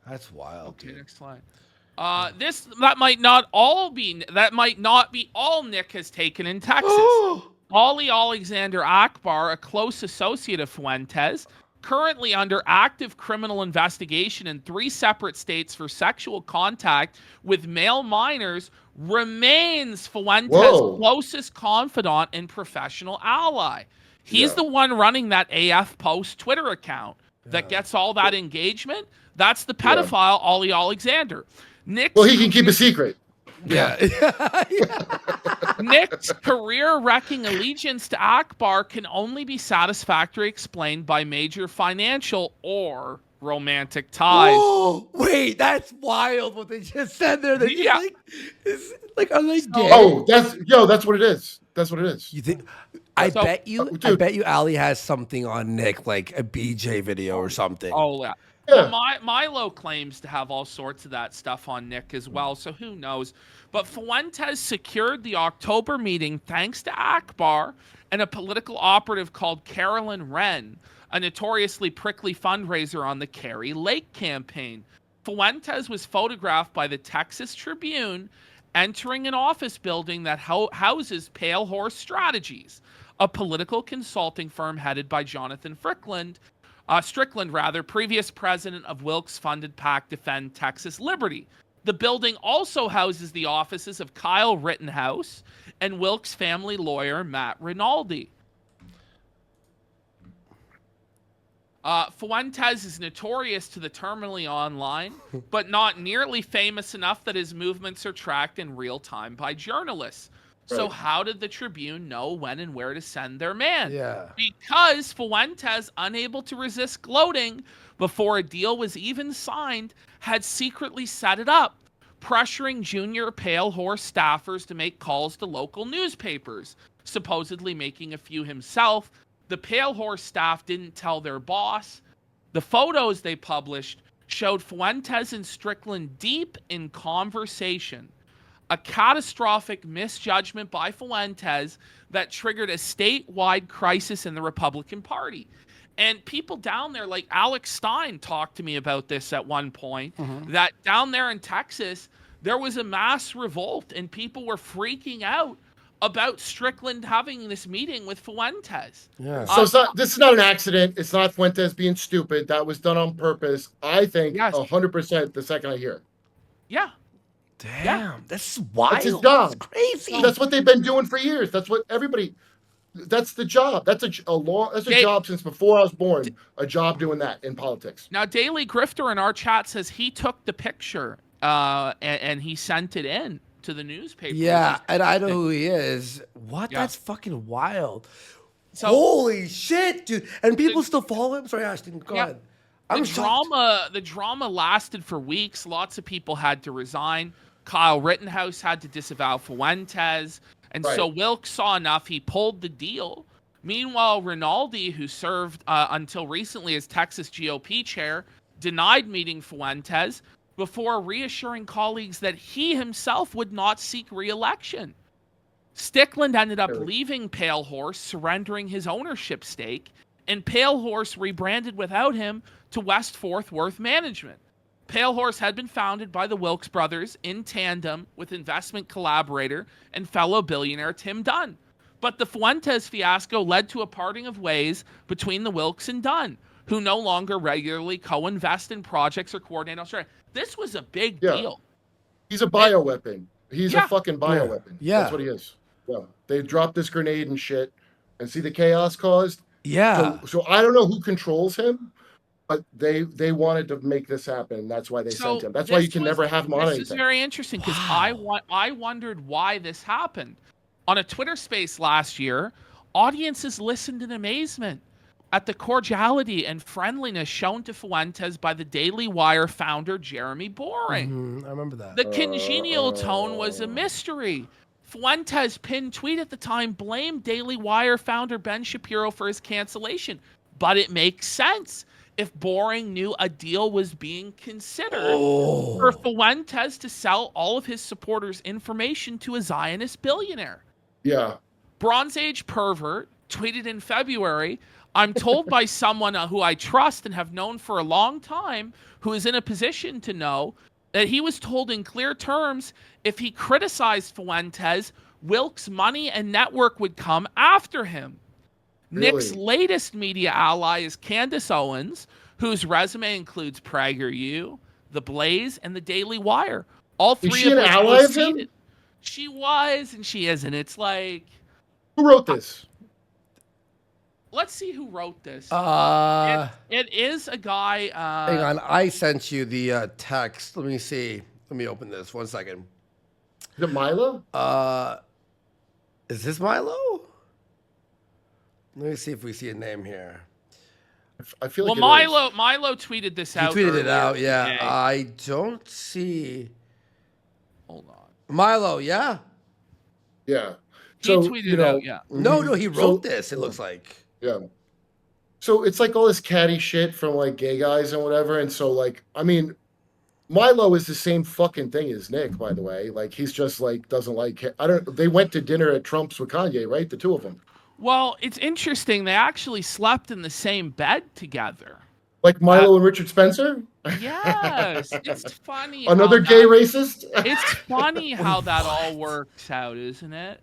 That's wild. Okay, dude. Next slide. That might not be all Nick has taken in Texas. Ollie Alexander Akbar, a close associate of Fuentes, currently under active criminal investigation in 3 separate states for sexual contact with male minors, remains Fuentes' closest confidant and professional ally. He's the one running that AF Post Twitter account that gets all that engagement. That's the pedophile, Ollie Alexander. Well, he can keep a secret. Nick's career-wrecking allegiance to Akbar can only be satisfactorily explained by major financial or romantic ties. Oh, wait, that's wild what they just said there. Are they gay? That's what it is. That's what it is. You think? I bet you Ali has something on Nick, like a BJ video or something. Oh yeah. Well, Milo claims to have all sorts of that stuff on Nick as well, so who knows? But Fuentes secured the October meeting thanks to Akbar and a political operative called Carolyn Wren, a notoriously prickly fundraiser on the Kerry Lake campaign. Fuentes was photographed by the Texas Tribune entering an office building that houses Pale Horse Strategies, a political consulting firm headed by Jonathan Strickland, previous president of Wilkes-funded PAC Defend Texas Liberty. The building also houses the offices of Kyle Rittenhouse and Wilkes family lawyer Matt Rinaldi. Fuentes is notorious to the terminally online, but not nearly famous enough that his movements are tracked in real time by journalists. So how did the Tribune know when and where to send their man? Because Fuentes, unable to resist gloating before a deal was even signed, had secretly set it up, pressuring junior Pale Horse staffers to make calls to local newspapers, supposedly making a few himself. The Pale Horse staff didn't tell their boss. The photos they published showed Fuentes and Strickland deep in conversation. A catastrophic misjudgment by Fuentes that triggered a statewide crisis in the Republican Party. And people down there, like Alex Stein talked to me about this at one point, that down there in Texas, there was a mass revolt and people were freaking out about Strickland having this meeting with Fuentes. So this is not an accident. It's not Fuentes being stupid. That was done on purpose. I think 100% the second I hear it. Damn, that's wild. That's his job. That's crazy. That's what they've been doing for years. That's what everybody. That's the job. That's a job since before I was born. A job doing that in politics. Now, Daily Grifter in our chat says he took the picture and he sent it in to the newspaper. Yeah, and I know who he is. What? That's fucking wild. So, holy shit, dude! And people still follow him. Sorry, Ashton. Go ahead. The drama lasted for weeks. Lots of people had to resign. Kyle Rittenhouse had to disavow Fuentes. And so Wilkes saw enough. He pulled the deal. Meanwhile, Rinaldi, who served until recently as Texas GOP chair, denied meeting Fuentes before reassuring colleagues that he himself would not seek re-election. Strickland ended up leaving Pale Horse, surrendering his ownership stake, and Pale Horse rebranded without him to West Fort Worth Management. Pale Horse had been founded by the Wilkes brothers in tandem with investment collaborator and fellow billionaire Tim Dunn. But the Fuentes fiasco led to a parting of ways between the Wilkes and Dunn, who no longer regularly co-invest in projects or coordinate Australia. This was a big deal. He's a bioweapon. He's a fucking bioweapon. That's what he is. Yeah. They dropped this grenade and shit and see the chaos caused. Yeah. So I don't know who controls him. But they wanted to make this happen. That's why they sent him. That's why you can never have him on anything. This is very interesting because I wondered why this happened. On a Twitter space last year, audiences listened in amazement at the cordiality and friendliness shown to Fuentes by the Daily Wire founder Jeremy Boring. I remember that. The congenial tone was a mystery. Fuentes' pinned tweet at the time blamed Daily Wire founder Ben Shapiro for his cancellation, but it makes sense if Boring knew a deal was being considered for Fuentes to sell all of his supporters' information to a Zionist billionaire. Yeah. Bronze Age pervert tweeted in February, I'm told by someone who I trust and have known for a long time, who is in a position to know, that he was told in clear terms if he criticized Fuentes, Wilk's money and network would come after him. Really? Nick's latest media ally is Candace Owens, whose resume includes PragerU, The Blaze, and The Daily Wire. All three of which were seated. She was and she isn't. It's like... Who wrote this? Let's see who wrote this. It is a guy... hang on, I sent you the text. Let me see. Let me open this. 1 second. Is it Milo? Is this Milo? Let me see if we see a name here. I feel like Milo tweeted this out. He tweeted it out, yeah. Today. I don't see... Hold on. Milo, yeah? Yeah. So, he tweeted it out, yeah. No, he wrote this, it looks like. Yeah. So it's like all this catty shit from like gay guys and whatever. And so like, I mean, Milo is the same fucking thing as Nick, by the way. Like he's just like, doesn't like, they went to dinner at Trump's with Kanye, right? The two of them. Well, it's interesting. They actually slept in the same bed together. Like Milo and Richard Spencer? Yes. It's funny. Another gay racist? It's funny how that all works out, isn't it?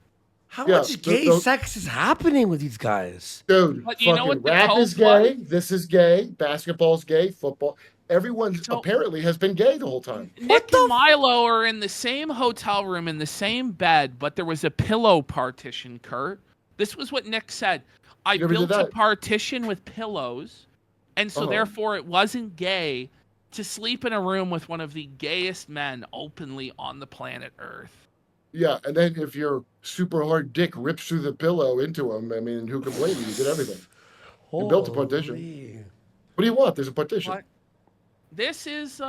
How much gay sex is happening with these guys? Dude, but you know what, rap is gay, this is gay, basketball's gay, football. Everyone apparently has been gay the whole time. Nick and Milo are in the same hotel room, in the same bed, but there was a pillow partition, Kurt. This was what Nick said. I built a partition with pillows, and so therefore it wasn't gay to sleep in a room with one of the gayest men openly on the planet Earth. Yeah, and then if your super hard dick rips through the pillow into him, I mean, who can blame you? You did everything. You built a partition. What do you want? There's a partition. This is